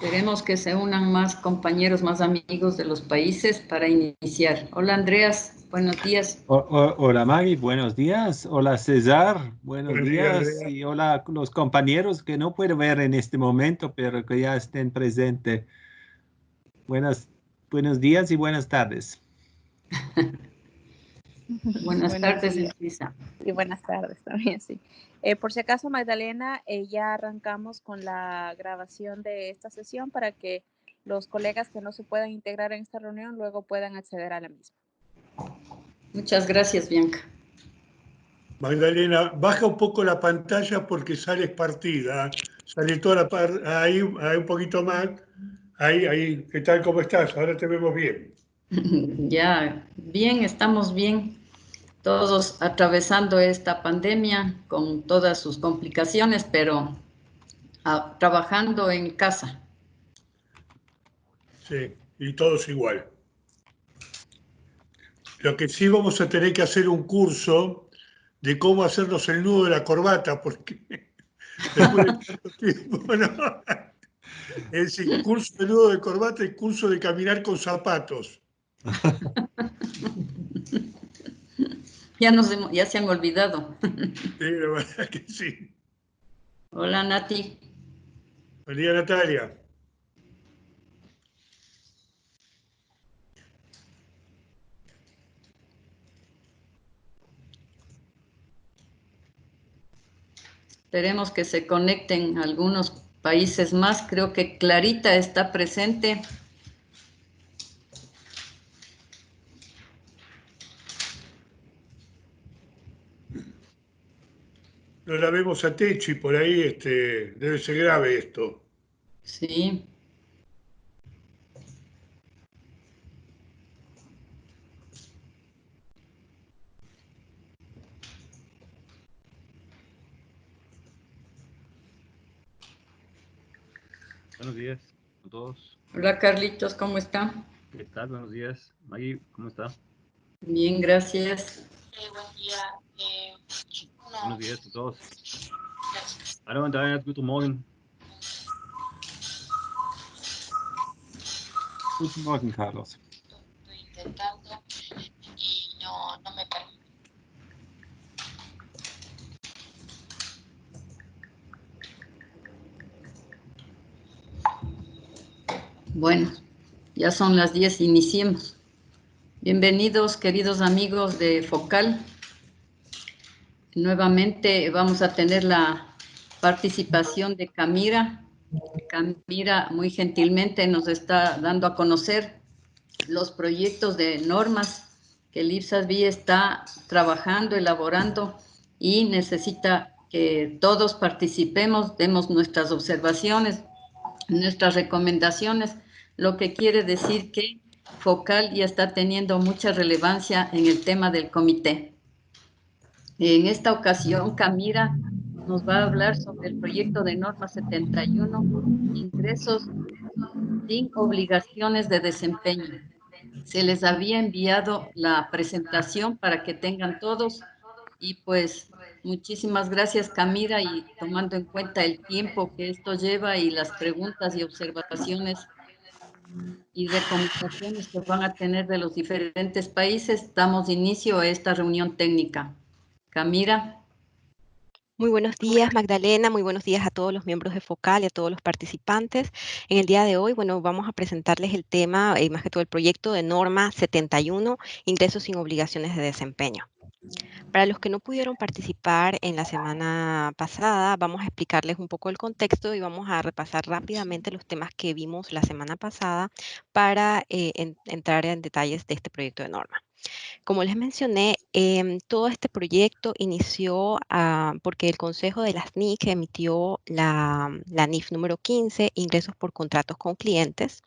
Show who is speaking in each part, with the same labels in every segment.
Speaker 1: Queremos que se unan más compañeros, más amigos de los países para iniciar. Hola Andreas, buenos días.
Speaker 2: Hola Maggie, buenos días. Hola César, buenos
Speaker 3: Buen día,
Speaker 2: días.
Speaker 3: Andrea.
Speaker 2: Y hola a los compañeros que no puedo ver en este momento, pero que ya estén presentes. Buenas, buenos días y buenas tardes.
Speaker 1: Buenas
Speaker 4: Buenos
Speaker 1: tardes,
Speaker 4: días
Speaker 1: Elisa.
Speaker 4: y buenas tardes también, sí. Por si acaso, Magdalena, ya arrancamos con la grabación de esta sesión para que los colegas que no se puedan integrar en esta reunión luego puedan acceder a la misma.
Speaker 1: Muchas gracias, Bianca.
Speaker 3: Magdalena, baja un poco la pantalla porque sales partida. Sale toda la parte, ahí un poquito más. Ahí, ¿qué tal? ¿Cómo estás? Ahora te vemos bien.
Speaker 1: Ya, bien, estamos bien. Todos atravesando esta pandemia con todas sus complicaciones, pero trabajando en casa.
Speaker 3: Sí, y todos igual. Lo que sí vamos a tener que hacer un curso de cómo hacernos el nudo de la corbata, porque después de tanto tiempo, ¿no? Es decir, curso de nudo de corbata y curso de caminar con zapatos.
Speaker 1: Ya se han olvidado.
Speaker 3: Sí, la verdad que sí.
Speaker 1: Hola Nati.
Speaker 3: Buen día, Natalia.
Speaker 1: Esperemos que se conecten algunos países más. Creo que Clarita está presente.
Speaker 3: No la vemos a Techi por ahí, debe ser grave esto.
Speaker 1: Sí.
Speaker 5: Buenos días a todos.
Speaker 1: Hola Carlitos, ¿cómo está?
Speaker 5: ¿Qué tal? Buenos días. Maggie, ¿cómo está?
Speaker 1: Bien, gracias.
Speaker 6: Buen día.
Speaker 5: Buenos días a todos. Hallo Andreas, guten Morgen.
Speaker 2: Guten Morgen, Carlos.
Speaker 6: Estoy intentando y no me permite.
Speaker 1: Bueno, ya son las 10, iniciemos. Bienvenidos, queridos amigos de Focal. Nuevamente vamos a tener la participación de Camira. Camira muy gentilmente nos está dando a conocer los proyectos de normas que el IPSASB está trabajando, elaborando y necesita que todos participemos, demos nuestras observaciones, nuestras recomendaciones, lo que quiere decir que Focal ya está teniendo mucha relevancia en el tema del comité. En esta ocasión, Camila nos va a hablar sobre el proyecto de norma 71, ingresos sin obligaciones de desempeño. Se les había enviado la presentación para que tengan todos y pues muchísimas gracias Camila, y tomando en cuenta el tiempo que esto lleva y las preguntas y observaciones y recomendaciones que van a tener de los diferentes países, damos inicio a esta reunión técnica. Camila.
Speaker 7: Muy buenos días, Magdalena. Muy buenos días a todos los miembros de Focal y a todos los participantes. En el día de hoy, bueno, vamos a presentarles el tema, más que todo el proyecto de norma 71, ingresos sin obligaciones de desempeño. Para los que no pudieron participar en la semana pasada, vamos a explicarles un poco el contexto y vamos a repasar rápidamente los temas que vimos la semana pasada para entrar en detalles de este proyecto de norma. Como les mencioné, todo este proyecto inició porque el Consejo de las NIC emitió la NIF número 15, ingresos por contratos con clientes.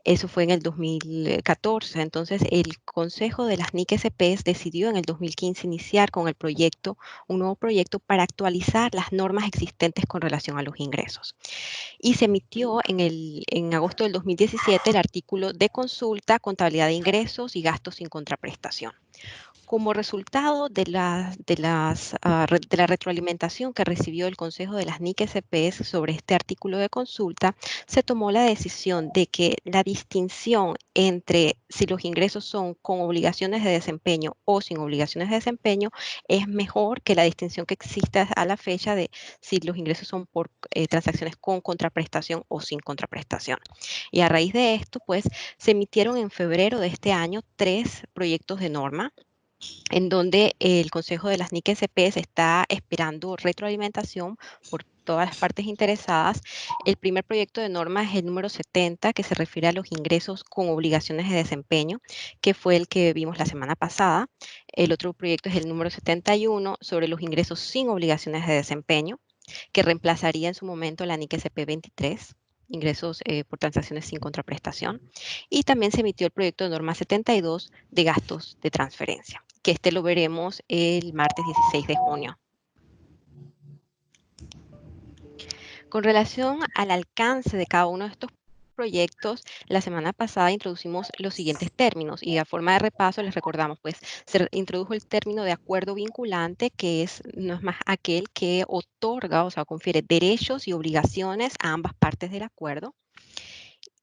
Speaker 7: Eso fue en el 2014. Entonces, el Consejo de las NIC-SPs decidió en el 2015 iniciar con el proyecto, un nuevo proyecto para actualizar las normas existentes con relación a los ingresos. Y se emitió en agosto del 2017 el artículo de consulta, contabilidad de ingresos y gastos sin contraprestación. Como resultado de la retroalimentación que recibió el Consejo de las NIC-SPS sobre este artículo de consulta, se tomó la decisión de que la distinción entre si los ingresos son con obligaciones de desempeño o sin obligaciones de desempeño es mejor que la distinción que existe a la fecha de si los ingresos son por transacciones con contraprestación o sin contraprestación. Y a raíz de esto, pues, se emitieron en febrero de este año 3 proyectos de norma en donde el Consejo de las NIC-SPS está esperando retroalimentación por todas las partes interesadas. El primer proyecto de norma es el número 70, que se refiere a los ingresos con obligaciones de desempeño, que fue el que vimos la semana pasada. El otro proyecto es el número 71, sobre los ingresos sin obligaciones de desempeño, que reemplazaría en su momento la NIC-SP 23. Ingresos por transacciones sin contraprestación. Y también se emitió el proyecto de norma 72 de gastos de transferencia, que este lo veremos el martes 16 de junio. Con relación al alcance de cada uno de estos proyectos, la semana pasada introducimos los siguientes términos y a forma de repaso les recordamos, pues se introdujo el término de acuerdo vinculante, que no es más aquel que otorga, o sea, confiere derechos y obligaciones a ambas partes del acuerdo.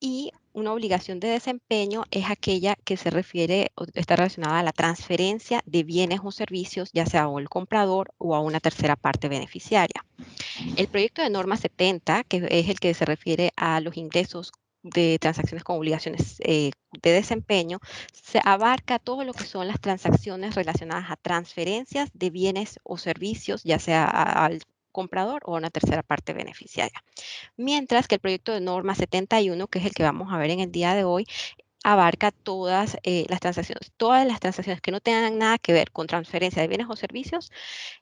Speaker 7: Y una obligación de desempeño es aquella que se refiere o está relacionada a la transferencia de bienes o servicios, ya sea a el comprador o a una tercera parte beneficiaria. El proyecto de norma 70, que es el que se refiere a los ingresos de transacciones con obligaciones de desempeño, se abarca todo lo que son las transacciones relacionadas a transferencias de bienes o servicios, ya sea al comprador o a una tercera parte beneficiaria. Mientras que el proyecto de norma 71, que es el que vamos a ver en el día de hoy, abarca todas las transacciones que no tengan nada que ver con transferencia de bienes o servicios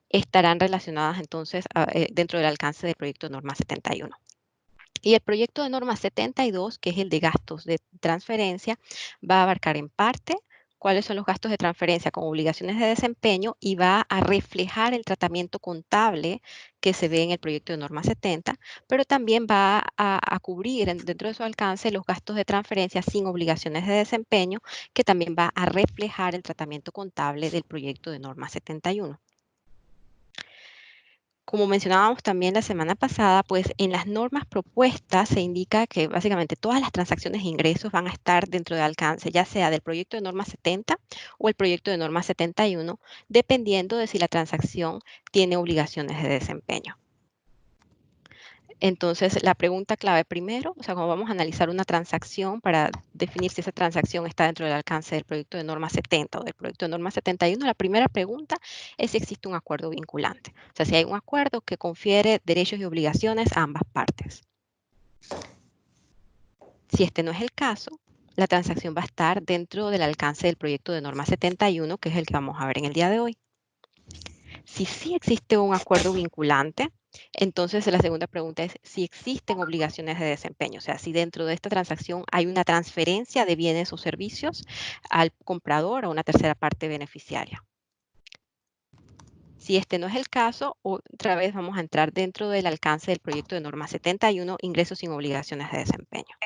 Speaker 7: estarán relacionadas entonces dentro del alcance del proyecto de norma 71. Y el proyecto de norma 72, que es el de gastos de transferencia, va a abarcar en parte cuáles son los gastos de transferencia con obligaciones de desempeño y va a reflejar el tratamiento contable que se ve en el proyecto de norma 70, pero también va a cubrir dentro de su alcance los gastos de transferencia sin obligaciones de desempeño, que también va a reflejar el tratamiento contable del proyecto de norma 71. Como mencionábamos también la semana pasada, pues en las normas propuestas se indica que básicamente todas las transacciones e ingresos van a estar dentro del alcance, ya sea del proyecto de norma 70 o el proyecto de norma 71, dependiendo de si la transacción tiene obligaciones de desempeño. Entonces, la pregunta clave primero, o sea, cuando vamos a analizar una transacción para definir si esa transacción está dentro del alcance del proyecto de norma 70 o del proyecto de norma 71, la primera pregunta es si existe un acuerdo vinculante. O sea, si hay un acuerdo que confiere derechos y obligaciones a ambas partes. Si este no es el caso, la transacción va a estar dentro del alcance del proyecto de norma 71, que es el que vamos a ver en el día de hoy. Si sí existe un acuerdo vinculante, entonces la segunda pregunta es si existen obligaciones de desempeño, o sea, si dentro de esta transacción hay una transferencia de bienes o servicios al comprador o a una tercera parte beneficiaria. Si este no es el caso, otra vez vamos a entrar dentro del alcance del proyecto de norma 71, ingresos sin obligaciones de desempeño.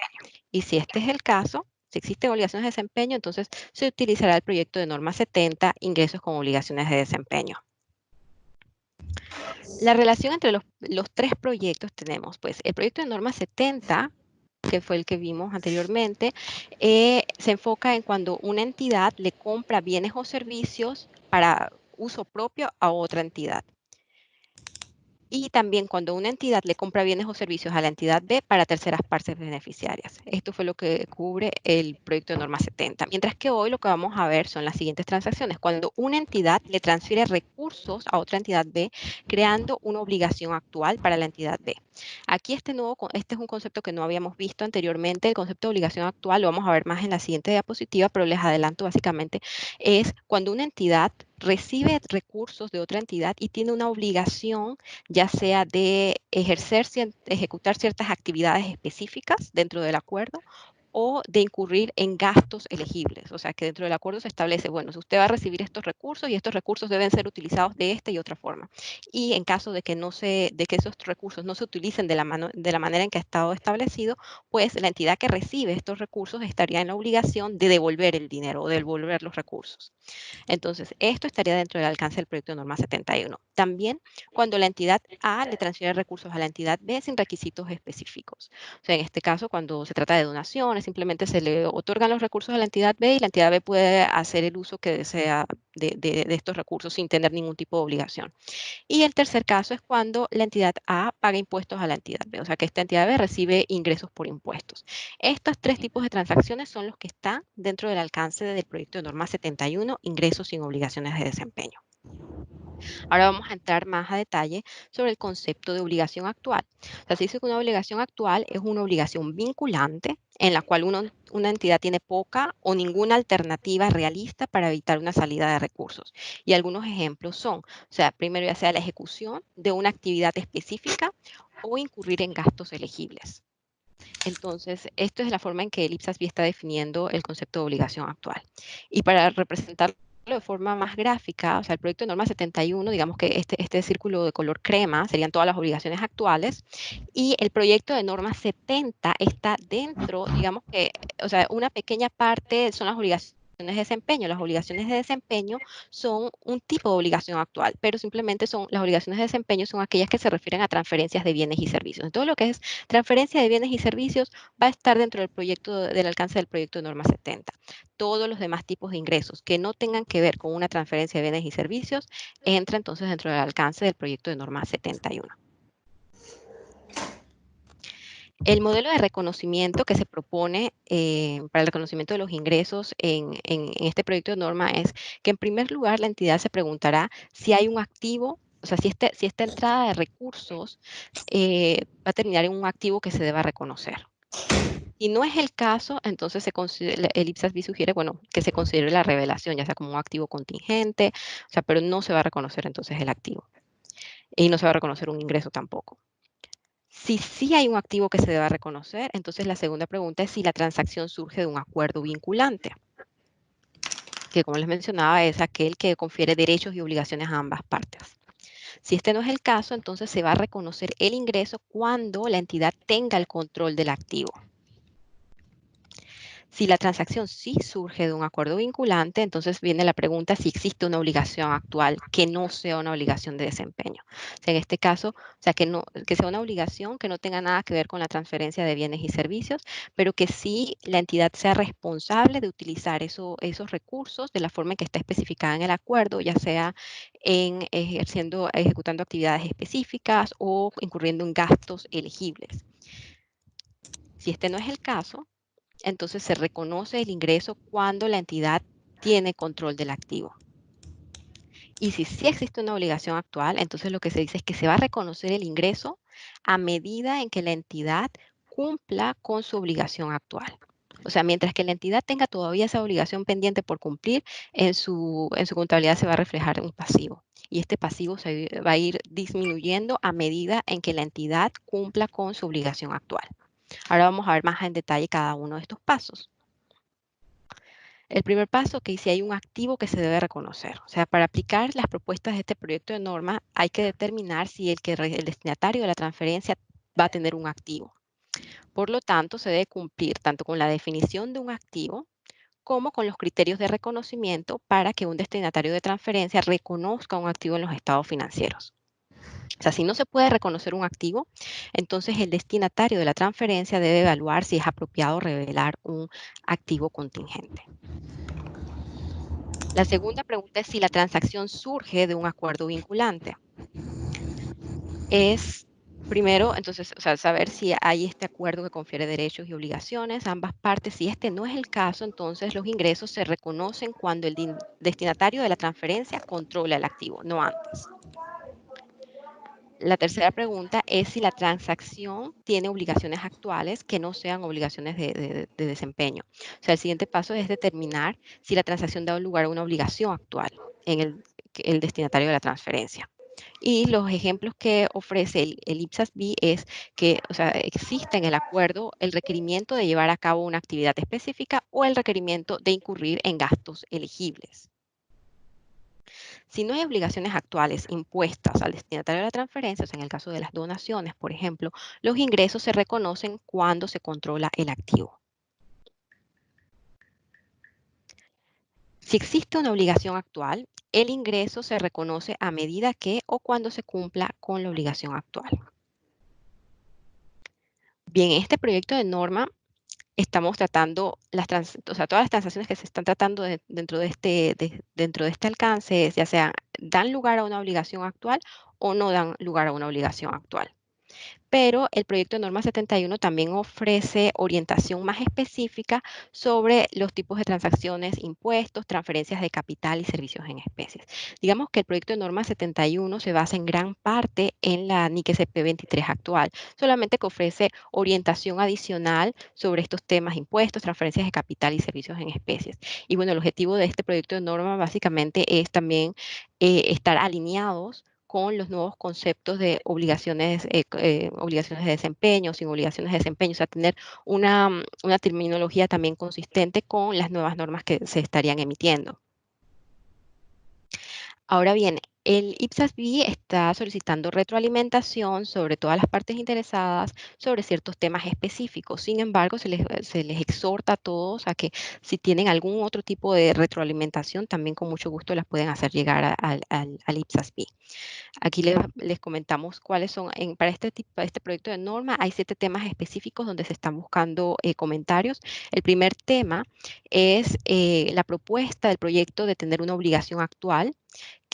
Speaker 7: Y si este es el caso, si existen obligaciones de desempeño, entonces se utilizará el proyecto de norma 70, ingresos con obligaciones de desempeño. La relación entre los 3 proyectos tenemos, pues, el proyecto de norma 70, que fue el que vimos anteriormente, se enfoca en cuando una entidad le compra bienes o servicios para uso propio a otra entidad. Y también cuando una entidad le compra bienes o servicios a la entidad B para terceras partes beneficiarias. Esto fue lo que cubre el proyecto de norma 70. Mientras que hoy lo que vamos a ver son las siguientes transacciones. Cuando una entidad le transfiere recursos a otra entidad B, creando una obligación actual para la entidad B. Aquí este es un concepto que no habíamos visto anteriormente. El concepto de obligación actual lo vamos a ver más en la siguiente diapositiva, pero les adelanto básicamente es cuando una entidad recibe recursos de otra entidad y tiene una obligación, ya sea de ejecutar ciertas actividades específicas dentro del acuerdo o de incurrir en gastos elegibles. O sea, que dentro del acuerdo se establece, bueno, si usted va a recibir estos recursos y estos recursos deben ser utilizados de esta y otra forma. Y en caso de que, de que esos recursos no se utilicen de la manera en que ha estado establecido, pues la entidad que recibe estos recursos estaría en la obligación de devolver el dinero o devolver los recursos. Entonces, esto estaría dentro del alcance del proyecto de norma 71. También cuando la entidad A le transfiere recursos a la entidad B sin requisitos específicos. O sea, en este caso, cuando se trata de donaciones, simplemente se le otorgan los recursos a la entidad B y la entidad B puede hacer el uso que desea de estos recursos sin tener ningún tipo de obligación. Y el tercer caso es cuando la entidad A paga impuestos a la entidad B, o sea que esta entidad B recibe ingresos por impuestos. Estos tres tipos de transacciones son los que están dentro del alcance del proyecto de norma 71, ingresos sin obligaciones de desempeño. Ahora vamos a entrar más a detalle sobre el concepto de obligación actual. O sea, se dice que una obligación actual es una obligación vinculante en la cual una entidad tiene poca o ninguna alternativa realista para evitar una salida de recursos. Y algunos ejemplos son, o sea, primero ya sea la ejecución de una actividad específica o incurrir en gastos elegibles. Entonces, esto es la forma en que el IPSASB está definiendo el concepto de obligación actual. Y para representarlo de forma más gráfica, o sea, el proyecto de norma 71, digamos que este círculo de color crema serían todas las obligaciones actuales, y el proyecto de norma 70 está dentro, digamos que, o sea, una pequeña parte son las obligaciones de desempeño. Las obligaciones de desempeño son un tipo de obligación actual, pero simplemente las obligaciones de desempeño son aquellas que se refieren a transferencias de bienes y servicios. Todo lo que es transferencia de bienes y servicios va a estar dentro del alcance del proyecto de norma 70. Todos los demás tipos de ingresos que no tengan que ver con una transferencia de bienes y servicios entra entonces dentro del alcance del proyecto de norma 71. El modelo de reconocimiento que se propone para el reconocimiento de los ingresos en este proyecto de norma es que, en primer lugar, la entidad se preguntará si hay un activo, o sea, si esta entrada de recursos va a terminar en un activo que se deba reconocer. Si no es el caso, entonces el IPSASB sugiere, bueno, que se considere la revelación, ya sea como un activo contingente, o sea, pero no se va a reconocer entonces el activo. Y no se va a reconocer un ingreso tampoco. Si sí hay un activo que se deba reconocer, entonces la segunda pregunta es si la transacción surge de un acuerdo vinculante, que, como les mencionaba, es aquel que confiere derechos y obligaciones a ambas partes. Si este no es el caso, entonces se va a reconocer el ingreso cuando la entidad tenga el control del activo. Si la transacción sí surge de un acuerdo vinculante, entonces viene la pregunta si existe una obligación actual que no sea una obligación de desempeño. O sea, en este caso, o sea, que sea una obligación que no tenga nada que ver con la transferencia de bienes y servicios, pero que sí la entidad sea responsable de utilizar esos recursos de la forma en que está especificada en el acuerdo, ya sea ejecutando actividades específicas o incurriendo en gastos elegibles. Si este no es el caso, entonces se reconoce el ingreso cuando la entidad tiene control del activo. Y si sí existe una obligación actual, entonces lo que se dice es que se va a reconocer el ingreso a medida en que la entidad cumpla con su obligación actual. O sea, mientras que la entidad tenga todavía esa obligación pendiente por cumplir, en su contabilidad se va a reflejar un pasivo. Y este pasivo se va a ir disminuyendo a medida en que la entidad cumpla con su obligación actual. Ahora vamos a ver más en detalle cada uno de estos pasos. El primer paso, que si hay un activo que se debe reconocer. O sea, para aplicar las propuestas de este proyecto de norma hay que determinar si el destinatario de la transferencia va a tener un activo. Por lo tanto, se debe cumplir tanto con la definición de un activo como con los criterios de reconocimiento para que un destinatario de transferencia reconozca un activo en los estados financieros. O sea, si no se puede reconocer un activo, entonces el destinatario de la transferencia debe evaluar si es apropiado revelar un activo contingente. La segunda pregunta es si la transacción surge de un acuerdo vinculante. Es primero, entonces, o sea, saber si hay este acuerdo que confiere derechos y obligaciones a ambas partes. Si este no es el caso, entonces los ingresos se reconocen cuando el destinatario de la transferencia controla el activo, no antes. La tercera pregunta es si la transacción tiene obligaciones actuales que no sean obligaciones de desempeño. O sea, el siguiente paso es determinar si la transacción da lugar a una obligación actual en el destinatario de la transferencia. Y los ejemplos que ofrece el IPSAS-B es que, o sea, existe en el acuerdo el requerimiento de llevar a cabo una actividad específica o el requerimiento de incurrir en gastos elegibles. Si no hay obligaciones actuales impuestas al destinatario de la transferencia, o sea, en el caso de las donaciones, por ejemplo, los ingresos se reconocen cuando se controla el activo. Si existe una obligación actual, el ingreso se reconoce a medida que o cuando se cumpla con la obligación actual. Bien, en este proyecto de norma estamos tratando todas las transacciones que se están tratando dentro de este alcance, ya sea dan lugar a una obligación actual o no dan lugar a una obligación actual. Pero el proyecto de norma 71 también ofrece orientación más específica sobre los tipos de transacciones, impuestos, transferencias de capital y servicios en especies. Digamos que el proyecto de norma 71 se basa en gran parte en la NIC SP 23 actual, solamente que ofrece orientación adicional sobre estos temas, impuestos, transferencias de capital y servicios en especies. Y bueno, el objetivo de este proyecto de norma básicamente es también estar alineados con los nuevos conceptos de obligaciones de desempeño, sin obligaciones de desempeño, o sea, tener una terminología también consistente con las nuevas normas que se estarían emitiendo. Ahora bien, el IPSAS-B está solicitando retroalimentación sobre todas las partes interesadas sobre ciertos temas específicos. Sin embargo, se les exhorta a todos a que si tienen algún otro tipo de retroalimentación, también con mucho gusto las pueden hacer llegar al IPSAS-B. Aquí les comentamos cuáles son, para este proyecto de norma, hay 7 temas específicos donde se están buscando comentarios. El primer tema es la propuesta del proyecto de tener una obligación actual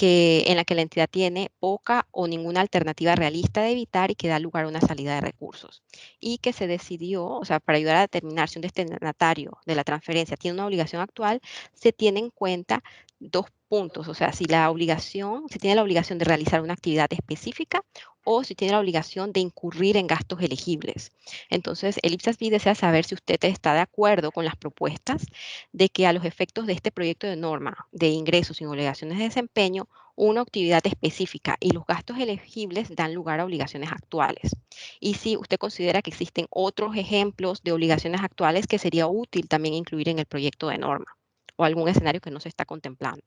Speaker 7: en la que la entidad tiene poca o ninguna alternativa realista de evitar y que da lugar a una salida de recursos. Y que se decidió, o sea, para ayudar a determinar si un destinatario de la transferencia tiene una obligación actual, se tiene en cuenta 2 puntos, o sea, si tiene la obligación de realizar una actividad específica o si tiene la obligación de incurrir en gastos elegibles. Entonces, el IPSAS-B desea saber si usted está de acuerdo con las propuestas de que a los efectos de este proyecto de norma de ingresos sin obligaciones de desempeño, una actividad específica y los gastos elegibles dan lugar a obligaciones actuales. Y si usted considera que existen otros ejemplos de obligaciones actuales que sería útil también incluir en el proyecto de norma o algún escenario que no se está contemplando.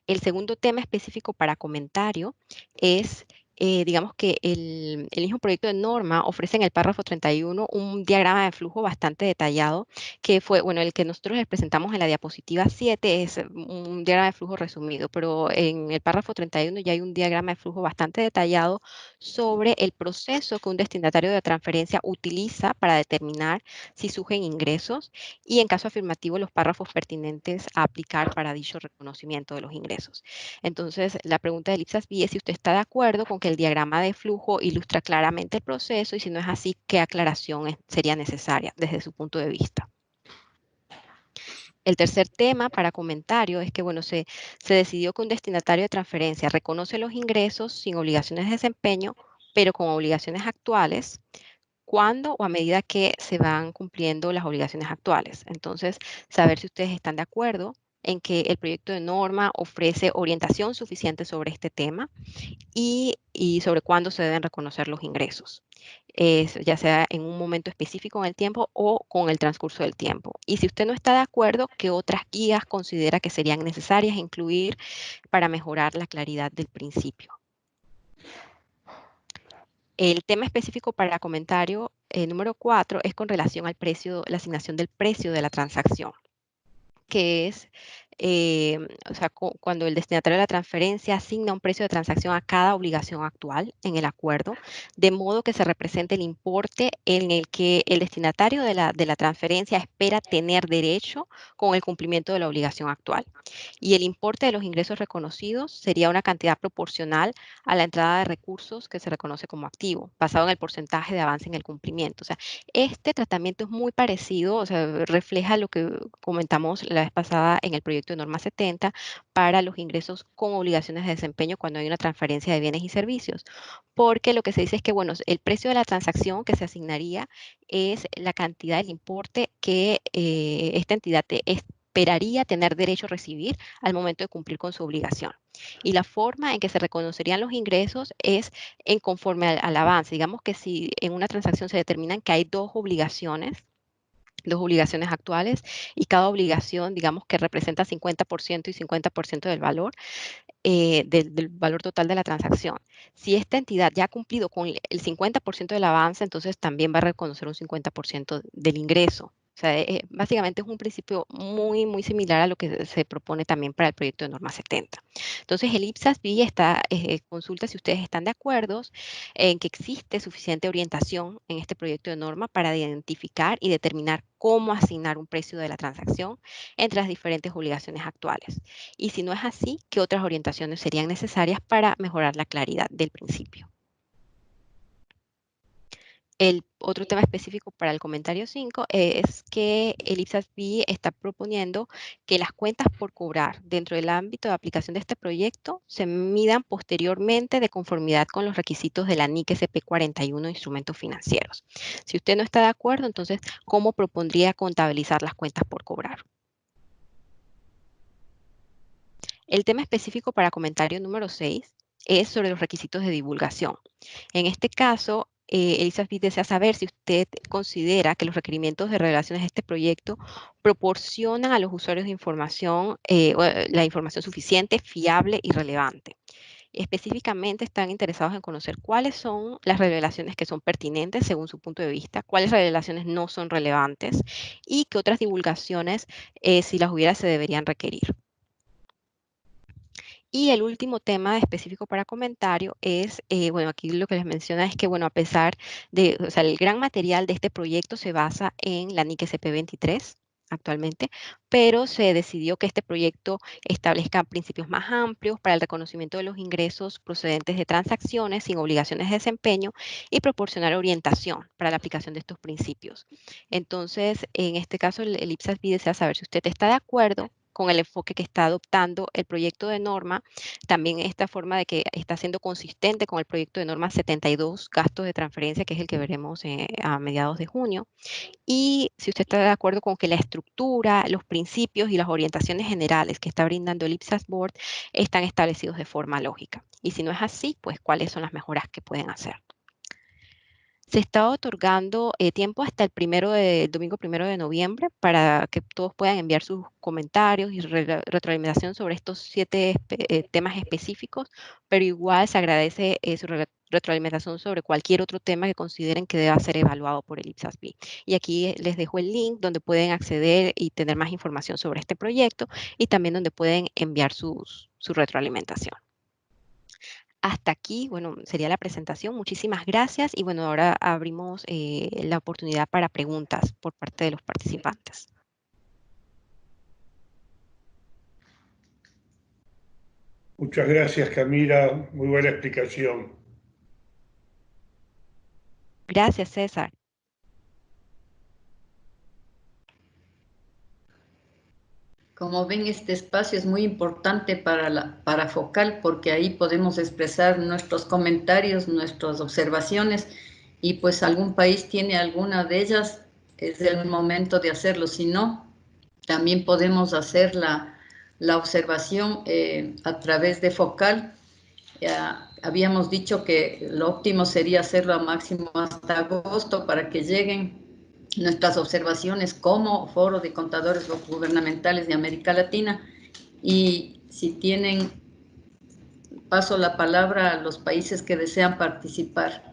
Speaker 7: El segundo tema específico para comentario es, digamos que el mismo proyecto de norma ofrece en el párrafo 31 un diagrama de flujo bastante detallado, que fue, bueno, el que nosotros les presentamos en la diapositiva 7 es un diagrama de flujo resumido, pero en el párrafo 31 ya hay un diagrama de flujo bastante detallado sobre el proceso que un destinatario de transferencia utiliza para determinar si surgen ingresos y en caso afirmativo los párrafos pertinentes a aplicar para dicho reconocimiento de los ingresos. Entonces, la pregunta del IPSAS-B es si usted está de acuerdo con que el diagrama de flujo ilustra claramente el proceso y si no es así, ¿qué aclaración sería necesaria desde su punto de vista? El tercer tema para comentario es que, bueno, se decidió que un destinatario de transferencia reconoce los ingresos sin obligaciones de desempeño, pero con obligaciones actuales, cuando o a medida que se van cumpliendo las obligaciones actuales. Entonces, saber si ustedes están de acuerdo en que el proyecto de norma ofrece orientación suficiente sobre este tema y sobre cuándo se deben reconocer los ingresos, ya sea en un momento específico en el tiempo o con el transcurso del tiempo. Y si usted no está de acuerdo, ¿qué otras guías considera que serían necesarias incluir para mejorar la claridad del principio? El tema específico para comentario número 4 es con relación al precio, la asignación del precio de la transacción, que es, o sea, cuando el destinatario de la transferencia asigna un precio de transacción a cada obligación actual en el acuerdo, de modo que se represente el importe en el que el destinatario de la transferencia espera tener derecho con el cumplimiento de la obligación actual. Y el importe de los ingresos reconocidos sería una cantidad proporcional a la entrada de recursos que se reconoce como activo, basado en el porcentaje de avance en el cumplimiento. O sea, este tratamiento es muy parecido, o sea, refleja lo que comentamos la vez pasada en el proyecto de norma 70 para los ingresos con obligaciones de desempeño cuando hay una transferencia de bienes y servicios. Porque lo que se dice es que, bueno, el precio de la transacción que se asignaría es la cantidad, el importe que esta entidad esperaría tener derecho a recibir al momento de cumplir con su obligación. Y la forma en que se reconocerían los ingresos es en conforme al avance. Digamos que si en una transacción se determinan que hay dos obligaciones actuales, y cada obligación, digamos que representa 50% y 50% del valor, del valor total de la transacción. Si esta entidad ya ha cumplido con el 50% del avance, entonces también va a reconocer un 50% del ingreso. O sea, básicamente es un principio muy, muy similar a lo que se propone también para el proyecto de norma 70. Entonces, el IPSAS-B consulta si ustedes están de acuerdo en que existe suficiente orientación en este proyecto de norma para identificar y determinar cómo asignar un precio de la transacción entre las diferentes obligaciones actuales. Y si no es así, ¿qué otras orientaciones serían necesarias para mejorar la claridad del principio? El otro tema específico para el comentario 5 es que el IPSAS-B está proponiendo que las cuentas por cobrar dentro del ámbito de aplicación de este proyecto se midan posteriormente de conformidad con los requisitos de la NIC SP41 de instrumentos financieros. Si usted no está de acuerdo, entonces, ¿cómo propondría contabilizar las cuentas por cobrar? El tema específico para comentario número 6 es sobre los requisitos de divulgación. En este caso, el IPSAS-B desea saber si usted considera que los requerimientos de revelaciones de este proyecto proporcionan a los usuarios de información la información suficiente, fiable y relevante. Específicamente están interesados en conocer cuáles son las revelaciones que son pertinentes según su punto de vista, cuáles revelaciones no son relevantes y qué otras divulgaciones, si las hubiera, se deberían requerir. Y el último tema específico para comentario es, bueno, aquí lo que les menciona es que, bueno, a pesar de, o sea, el gran material de este proyecto se basa en la NIC SP23 actualmente, pero se decidió que este proyecto establezca principios más amplios para el reconocimiento de los ingresos procedentes de transacciones sin obligaciones de desempeño y proporcionar orientación para la aplicación de estos principios. Entonces, en este caso, el IPSAS-B desea saber si usted está de acuerdo con el enfoque que está adoptando el proyecto de norma, también esta forma de que está siendo consistente con el proyecto de norma 72, gastos de transferencia, que es el que veremos a mediados de junio, y si usted está de acuerdo con que la estructura, los principios y las orientaciones generales que está brindando el IPSAS Board están establecidos de forma lógica. Y si no es así, pues cuáles son las mejoras que pueden hacer. Se está otorgando tiempo hasta el domingo 1 de noviembre para que todos puedan enviar sus comentarios y retroalimentación sobre estos 7 temas específicos, pero igual se agradece su retroalimentación sobre cualquier otro tema que consideren que deba ser evaluado por el IPSAS-B. Y aquí les dejo el link donde pueden acceder y tener más información sobre este proyecto y también donde pueden enviar su retroalimentación. Hasta aquí, bueno, sería la presentación. Muchísimas gracias y bueno, ahora abrimos la oportunidad para preguntas por parte de los participantes.
Speaker 3: Muchas gracias, Camila. Muy buena explicación.
Speaker 7: Gracias, César.
Speaker 1: Como ven, este espacio es muy importante para Focal porque ahí podemos expresar nuestros comentarios, nuestras observaciones y pues algún país tiene alguna de ellas, es el momento de hacerlo. Si no, también podemos hacer la observación a través de Focal. Ya habíamos dicho que lo óptimo sería hacerlo a máximo hasta agosto para que lleguen nuestras observaciones como Foro de Contadores Gubernamentales de América Latina. Y si tienen, paso la palabra a los países que desean participar.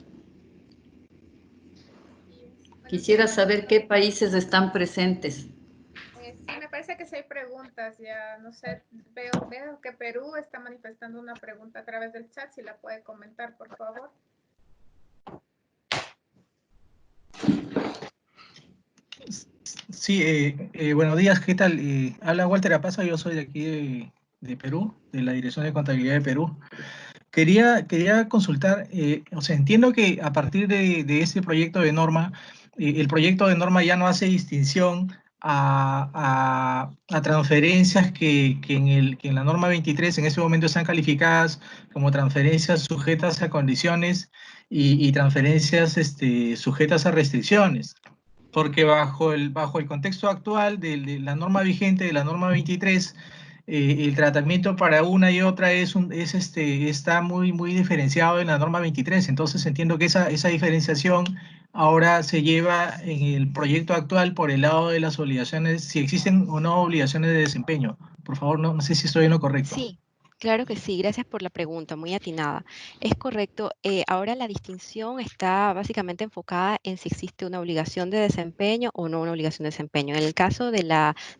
Speaker 1: Quisiera saber qué países están presentes.
Speaker 8: Sí, me parece que sí hay preguntas, ya no sé, veo que Perú está manifestando una pregunta a través del chat, si la puede comentar, por favor.
Speaker 9: Sí, buenos días, ¿qué tal? Habla Walter Apaza, yo soy de aquí de Perú, de la Dirección de Contabilidad de Perú. Quería consultar, o sea, entiendo que a partir de ese proyecto de norma, el proyecto de norma ya no hace distinción a transferencias que en la norma 23 en ese momento están calificadas como transferencias sujetas a condiciones y transferencias sujetas a restricciones. porque bajo el contexto actual de la norma vigente, de la norma 23, el tratamiento para una y otra está muy diferenciado en la norma 23. Entonces entiendo que esa diferenciación ahora se lleva en el proyecto actual por el lado de las obligaciones, si existen o no obligaciones de desempeño. Por favor, no sé si estoy en lo correcto.
Speaker 7: Sí, claro que sí. Gracias por la pregunta, muy atinada. Es correcto. Ahora la distinción está básicamente enfocada en si existe una obligación de desempeño o no una obligación de desempeño. En el caso de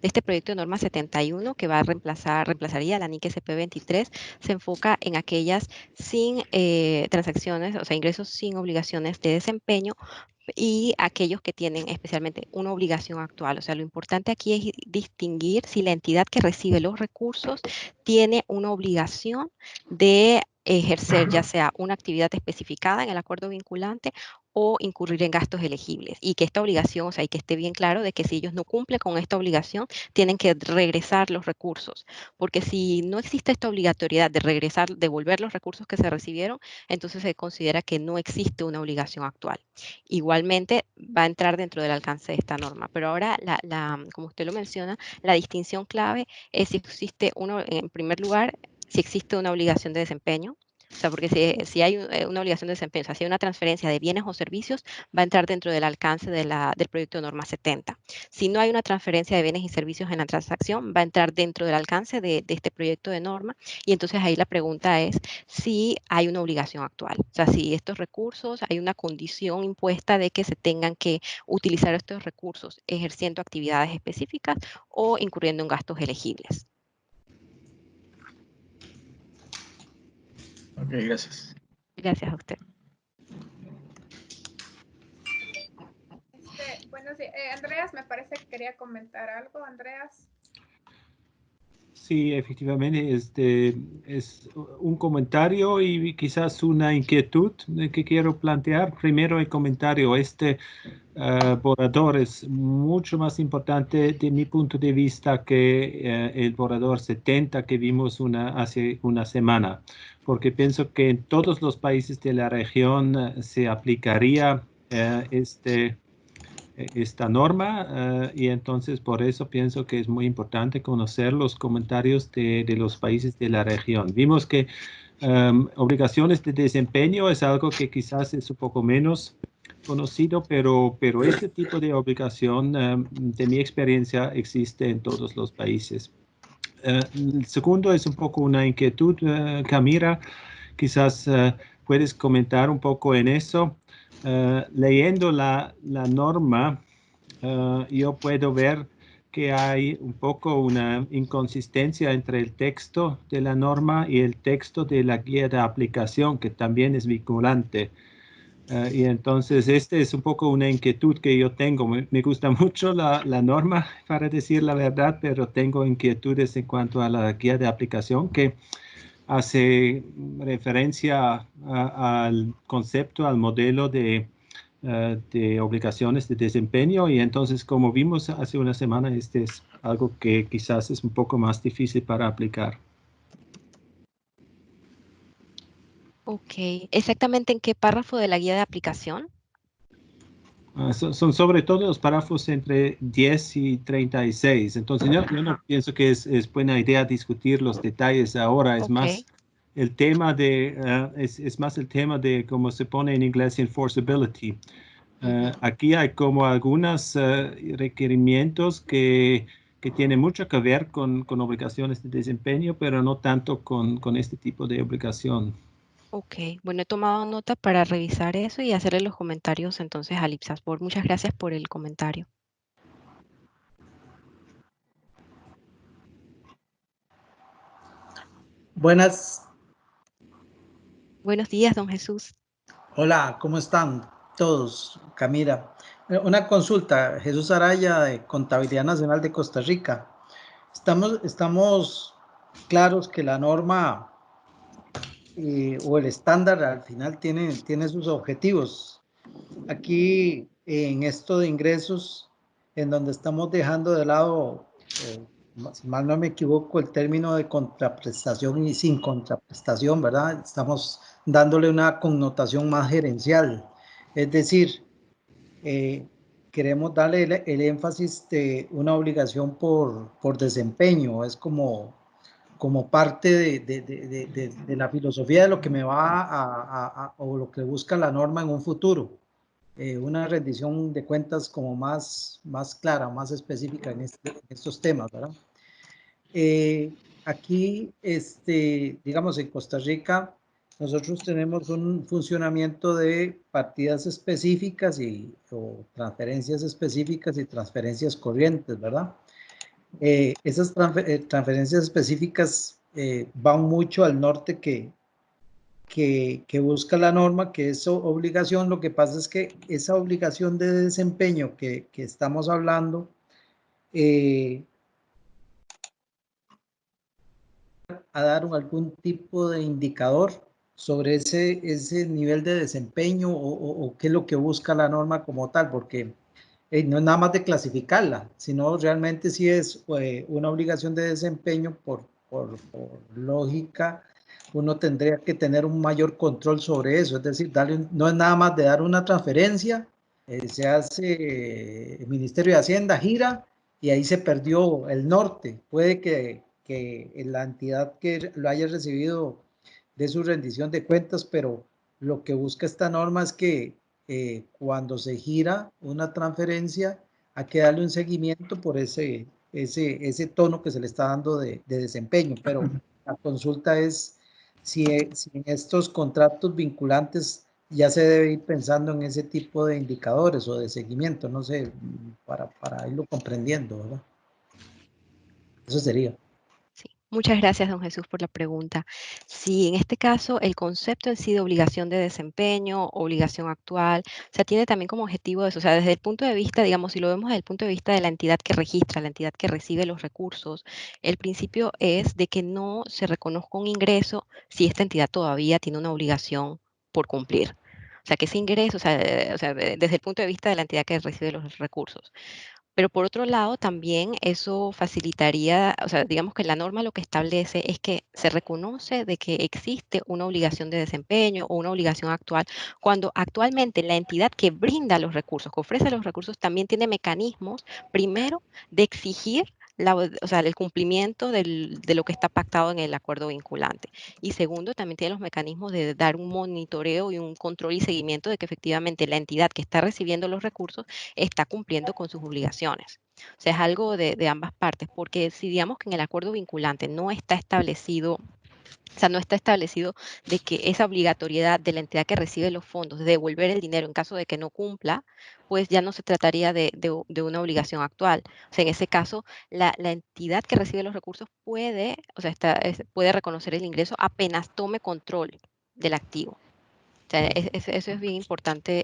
Speaker 7: este proyecto de norma 71, que va a reemplazaría la NIC SP23, se enfoca en aquellas sin transacciones, o sea, ingresos sin obligaciones de desempeño, y aquellos que tienen especialmente una obligación actual. O sea, lo importante aquí es distinguir si la entidad que recibe los recursos tiene una obligación de ejercer ya sea una actividad especificada en el acuerdo vinculante o incurrir en gastos elegibles. Y que esta obligación, o sea, y que esté bien claro de que si ellos no cumplen con esta obligación, tienen que regresar los recursos. Porque si no existe esta obligatoriedad de devolver los recursos que se recibieron, entonces se considera que no existe una obligación actual. Igualmente va a entrar dentro del alcance de esta norma. Pero ahora, como usted lo menciona, la distinción clave es si existe en primer lugar, si existe una obligación de desempeño. O sea, porque si hay una obligación de desempeño, o sea, si hay una transferencia de bienes o servicios, va a entrar dentro del alcance del proyecto de norma 70. Si no hay una transferencia de bienes y servicios en la transacción, va a entrar dentro del alcance de este proyecto de norma. Y entonces ahí la pregunta es si hay una obligación actual. O sea, si estos recursos, hay una condición impuesta de que se tengan que utilizar estos recursos ejerciendo actividades específicas o incurriendo en gastos elegibles.
Speaker 9: Ok, gracias.
Speaker 7: Gracias a usted.
Speaker 8: Buenos días. Andreas, me parece que quería comentar algo. Andreas.
Speaker 2: Sí, efectivamente, es un comentario y quizás una inquietud que quiero plantear. Primero el comentario, borrador es mucho más importante de mi punto de vista que el borrador 70 que vimos hace una semana, porque pienso que en todos los países de la región se aplicaría esta norma y entonces por eso pienso que es muy importante conocer los comentarios de los países de la región. Vimos que obligaciones de desempeño es algo que quizás es un poco menos conocido, pero este tipo de obligación, de mi experiencia, existe en todos los países. El segundo es un poco una inquietud, Camila, quizás puedes comentar un poco en eso. Leyendo la norma, yo puedo ver que hay un poco una inconsistencia entre el texto de la norma y el texto de la guía de aplicación, que también es vinculante. Y entonces es un poco una inquietud que yo tengo. Me gusta mucho la norma, para decir la verdad, pero tengo inquietudes en cuanto a la guía de aplicación que hace referencia al concepto, al modelo de obligaciones de desempeño, y entonces, como vimos hace una semana, este es algo que quizás es un poco más difícil para aplicar.
Speaker 7: Ok, ¿exactamente en qué párrafo de la guía de aplicación?
Speaker 2: Son sobre todo los párrafos entre 10 y 36. Entonces, yo no pienso que es buena idea discutir los detalles ahora. Es más el tema es más el tema de cómo se pone en inglés enforceability. Aquí hay como algunos requerimientos que tienen mucho que ver con obligaciones de desempeño, pero no tanto con este tipo de obligación.
Speaker 7: Ok, bueno, he tomado nota para revisar eso y hacerle los comentarios entonces al IPSASBOR. Muchas gracias por el comentario.
Speaker 10: Buenos
Speaker 7: días, don Jesús.
Speaker 10: Hola, ¿cómo están todos? Camila, una consulta. Jesús Araya, de Contabilidad Nacional de Costa Rica. Estamos claros que la norma o el estándar al final tiene sus objetivos. Aquí en esto de ingresos, en donde estamos dejando de lado, si mal no me equivoco, el término de contraprestación y sin contraprestación, ¿verdad? Estamos dándole una connotación más gerencial. Es decir, queremos darle el énfasis de una obligación por desempeño. Es como parte de la filosofía de lo que me va o lo que busca la norma en un futuro. Una rendición de cuentas como más clara, más específica en estos temas, ¿verdad? Aquí, digamos, en Costa Rica, nosotros tenemos un funcionamiento de partidas específicas o transferencias específicas y transferencias corrientes, ¿verdad? Esas transferencias específicas van mucho al norte que busca la norma, que es obligación. Lo que pasa es que esa obligación de desempeño que estamos hablando a dar algún tipo de indicador sobre ese nivel de desempeño o qué es lo que busca la norma como tal, porque no es nada más de clasificarla, sino realmente sí es una obligación de desempeño por lógica. Uno tendría que tener un mayor control sobre eso, es decir, no es nada más de dar una transferencia, se hace el Ministerio de Hacienda, gira y ahí se perdió el norte. Puede que la entidad que lo haya recibido de su rendición de cuentas, pero lo que busca esta norma es que cuando se gira una transferencia hay que darle un seguimiento por ese tono que se le está dando de desempeño, pero la consulta es si en estos contratos vinculantes ya se debe ir pensando en ese tipo de indicadores o de seguimiento, no sé, para irlo comprendiendo, ¿verdad? Eso sería.
Speaker 7: Sí, muchas gracias, don Jesús, por la pregunta. Sí, en este caso, el concepto en sí de obligación de desempeño, obligación actual, o sea, tiene también como objetivo eso, o sea, desde el punto de vista, digamos, si lo vemos desde el punto de vista de la entidad que registra, la entidad que recibe los recursos, el principio es de que no se reconozca un ingreso si esta entidad todavía tiene una obligación por cumplir. O sea, que ese ingreso, desde el punto de vista de la entidad que recibe los recursos. Pero por otro lado, también eso facilitaría, o sea, digamos que la norma lo que establece es que se reconoce de que existe una obligación de desempeño o una obligación actual, cuando actualmente la entidad que brinda los recursos, que ofrece los recursos, también tiene mecanismos, primero, de exigir el cumplimiento de lo que está pactado en el acuerdo vinculante. Y segundo, también tiene los mecanismos de dar un monitoreo y un control y seguimiento de que efectivamente la entidad que está recibiendo los recursos está cumpliendo con sus obligaciones. O sea, es algo de ambas partes, porque si digamos que en el acuerdo vinculante no está establecido, o sea, no está establecido de que esa obligatoriedad de la entidad que recibe los fondos de devolver el dinero en caso de que no cumpla, pues ya no se trataría de una obligación actual. O sea, en ese caso, la entidad que recibe los recursos puede, o sea, puede reconocer el ingreso apenas tome control del activo. O sea, eso es bien importante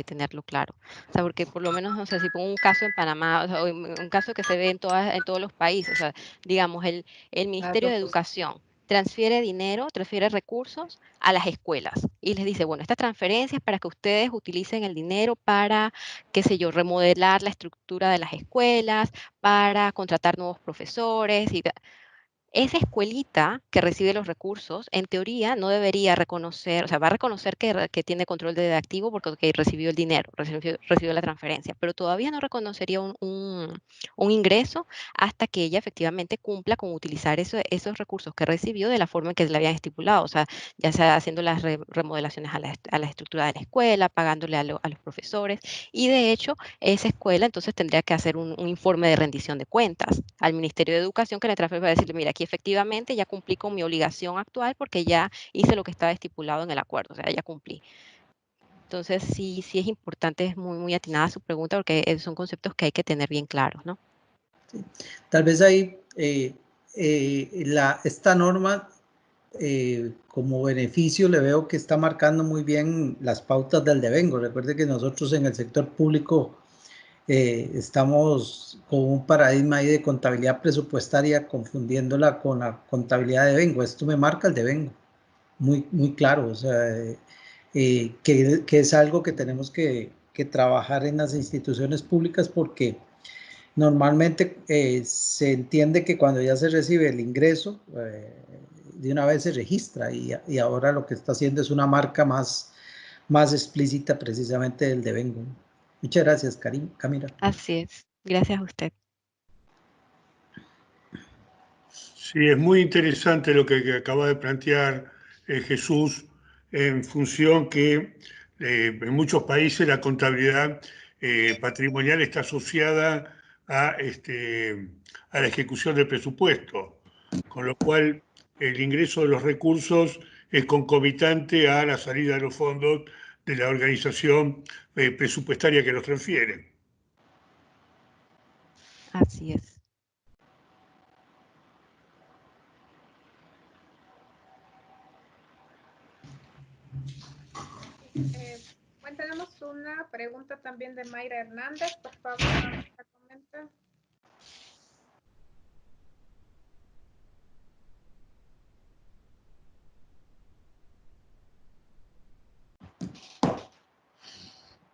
Speaker 7: tenerlo claro. O sea, porque por lo menos, o sea, si pongo un caso en Panamá, o sea, un caso que se ve en todos los países, o sea, digamos, el Ministerio de Educación transfiere dinero, transfiere recursos a las escuelas y les dice, bueno, esta transferencia es para que ustedes utilicen el dinero para, qué sé yo, remodelar la estructura de las escuelas, para contratar nuevos profesores y esa escuelita que recibe los recursos, en teoría, no debería reconocer, o sea, va a reconocer que tiene control de activo porque recibió el dinero, recibió la transferencia, pero todavía no reconocería un ingreso hasta que ella efectivamente cumpla con utilizar esos recursos que recibió de la forma en que le habían estipulado, o sea, ya sea haciendo las remodelaciones a la estructura de la escuela, pagándole a los profesores, y de hecho, esa escuela entonces tendría que hacer un informe de rendición de cuentas al Ministerio de Educación que le transfiere para decirle, mira, aquí efectivamente ya cumplí con mi obligación actual porque ya hice lo que estaba estipulado en el acuerdo, o sea, ya cumplí. Entonces, sí es importante, es muy atinada su pregunta porque son conceptos que hay que tener bien claros, ¿no?
Speaker 10: Sí. Tal vez ahí esta norma como beneficio le veo que está marcando muy bien las pautas del devengo. Recuerde que nosotros en el sector público estamos con un paradigma ahí de contabilidad presupuestaria confundiéndola con la contabilidad de devengo. Esto me marca el devengo muy claro, o sea, que es algo que tenemos que trabajar en las instituciones públicas porque normalmente se entiende que cuando ya se recibe el ingreso, de una vez se registra y ahora lo que está haciendo es una marca más explícita precisamente del devengo. Muchas gracias, Camila.
Speaker 7: Así es. Gracias a usted.
Speaker 3: Sí, es muy interesante lo que acaba de plantear Jesús, en función que en muchos países la contabilidad patrimonial está asociada a la ejecución del presupuesto, con lo cual el ingreso de los recursos es concomitante a la salida de los fondos de la organización presupuestaria que los transfiere.
Speaker 7: Así es.
Speaker 8: Bueno, tenemos una pregunta también de Mayra Hernández, por favor, la comenta.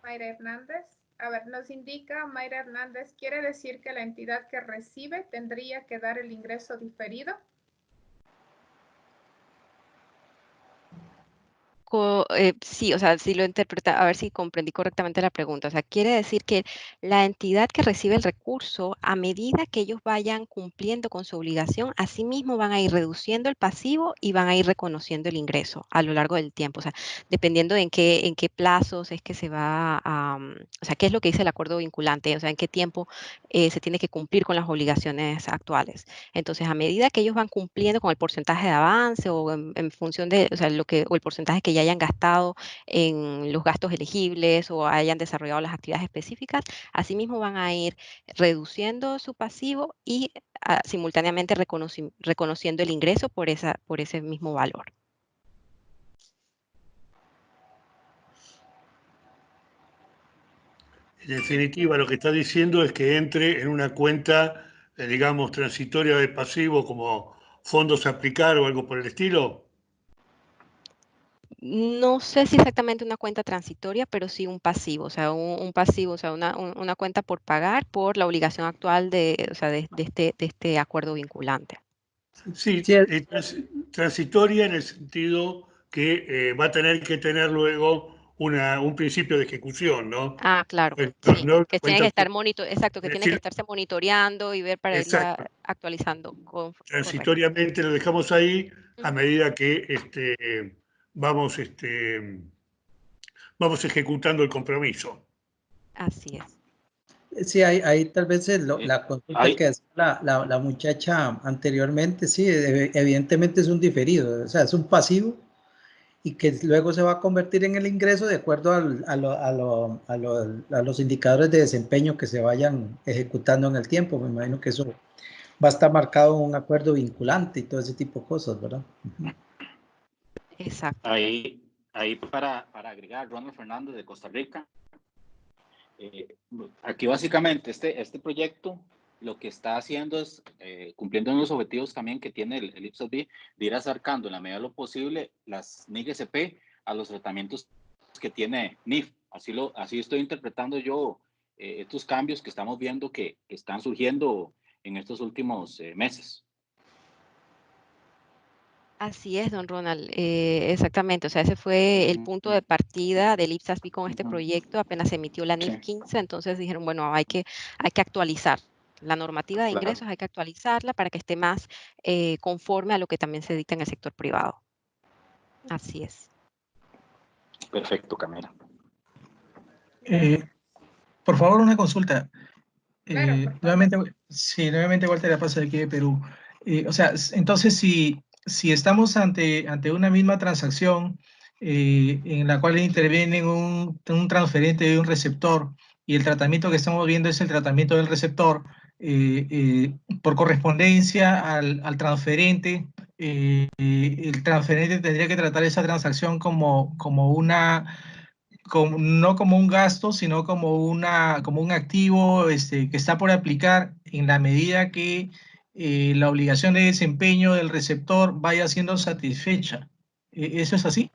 Speaker 8: Mayra Hernández. A ver, nos indica Mayra Hernández, ¿quiere decir que la entidad que recibe tendría que dar el ingreso diferido?
Speaker 7: Sí, o sea, si lo interpreta, a ver si comprendí correctamente la pregunta. O sea, quiere decir que la entidad que recibe el recurso, a medida que ellos vayan cumpliendo con su obligación, asimismo van a ir reduciendo el pasivo y van a ir reconociendo el ingreso a lo largo del tiempo. O sea, dependiendo en qué plazos es que se va a, o sea, qué es lo que dice el acuerdo vinculante, o sea, en qué tiempo se tiene que cumplir con las obligaciones actuales. Entonces, a medida que ellos van cumpliendo con el porcentaje de avance o en función de, o sea, o el porcentaje que ya hayan gastado en los gastos elegibles o hayan desarrollado las actividades específicas, asimismo van a ir reduciendo su pasivo y simultáneamente reconociendo el ingreso por ese mismo valor.
Speaker 3: En definitiva, lo que está diciendo es que entre en una cuenta, digamos, transitoria de pasivo, como fondos a aplicar o algo por el estilo.
Speaker 7: No sé si exactamente una cuenta transitoria, pero sí un pasivo, o sea, un pasivo, o sea, una cuenta por pagar por la obligación actual o sea, de este acuerdo vinculante.
Speaker 3: Sí,
Speaker 10: Sí,
Speaker 3: transitoria en el sentido que va a tener que tener luego un principio de ejecución, ¿no?
Speaker 7: Ah, claro,
Speaker 3: No,
Speaker 7: sí,
Speaker 3: no una
Speaker 7: que tiene
Speaker 3: cuenta,
Speaker 7: que estar exacto, que
Speaker 3: es
Speaker 7: tiene que
Speaker 3: decir,
Speaker 7: estarse monitoreando y ver para irla
Speaker 3: exacto,
Speaker 7: actualizando. Correcto.
Speaker 3: transitoriamente lo dejamos ahí a
Speaker 7: Ujú.
Speaker 3: medida que vamos, vamos ejecutando el compromiso.
Speaker 7: Así es.
Speaker 10: sí, hay tal vez la consulta
Speaker 5: Hay,
Speaker 10: que hacía la muchacha anteriormente, sí, evidentemente es un diferido, o sea, es un pasivo y que luego se va a convertir en el ingreso de acuerdo a los indicadores de desempeño que se vayan ejecutando en el tiempo. Me imagino que eso va a estar marcado en un acuerdo vinculante y todo ese tipo de cosas, ¿verdad?
Speaker 7: Exacto.
Speaker 5: ahí para agregar, Ronald Fernández de Costa Rica. Aquí básicamente este proyecto lo que está haciendo es cumpliendo los objetivos también que tiene el IPSAS-B, de ir acercando en la medida de lo posible las NIG-SP a los tratamientos que tiene NIF. Así estoy interpretando yo estos cambios que estamos viendo que están surgiendo en estos últimos meses.
Speaker 7: Así es, don Ronald, exactamente. O sea, ese fue el punto de partida del IPSAS-B con este proyecto. Apenas se emitió la NIF 15, entonces dijeron, bueno, hay que actualizar la normativa de ingresos, hay que actualizarla para que esté más conforme a lo que también se dicta en el sector privado. Así es.
Speaker 5: Perfecto, Camila.
Speaker 9: Por favor, una consulta.
Speaker 8: Claro,
Speaker 9: Nuevamente Walter Rapaza de aquí de Perú. O sea, entonces si estamos ante una misma transacción en la cual interviene un transferente de un receptor y el tratamiento que estamos viendo es el tratamiento del receptor por correspondencia al transferente, el transferente tendría que tratar esa transacción como no como un gasto, sino como un activo que está por aplicar en la medida que la obligación de desempeño del receptor vaya siendo satisfecha. ¿Eso es así?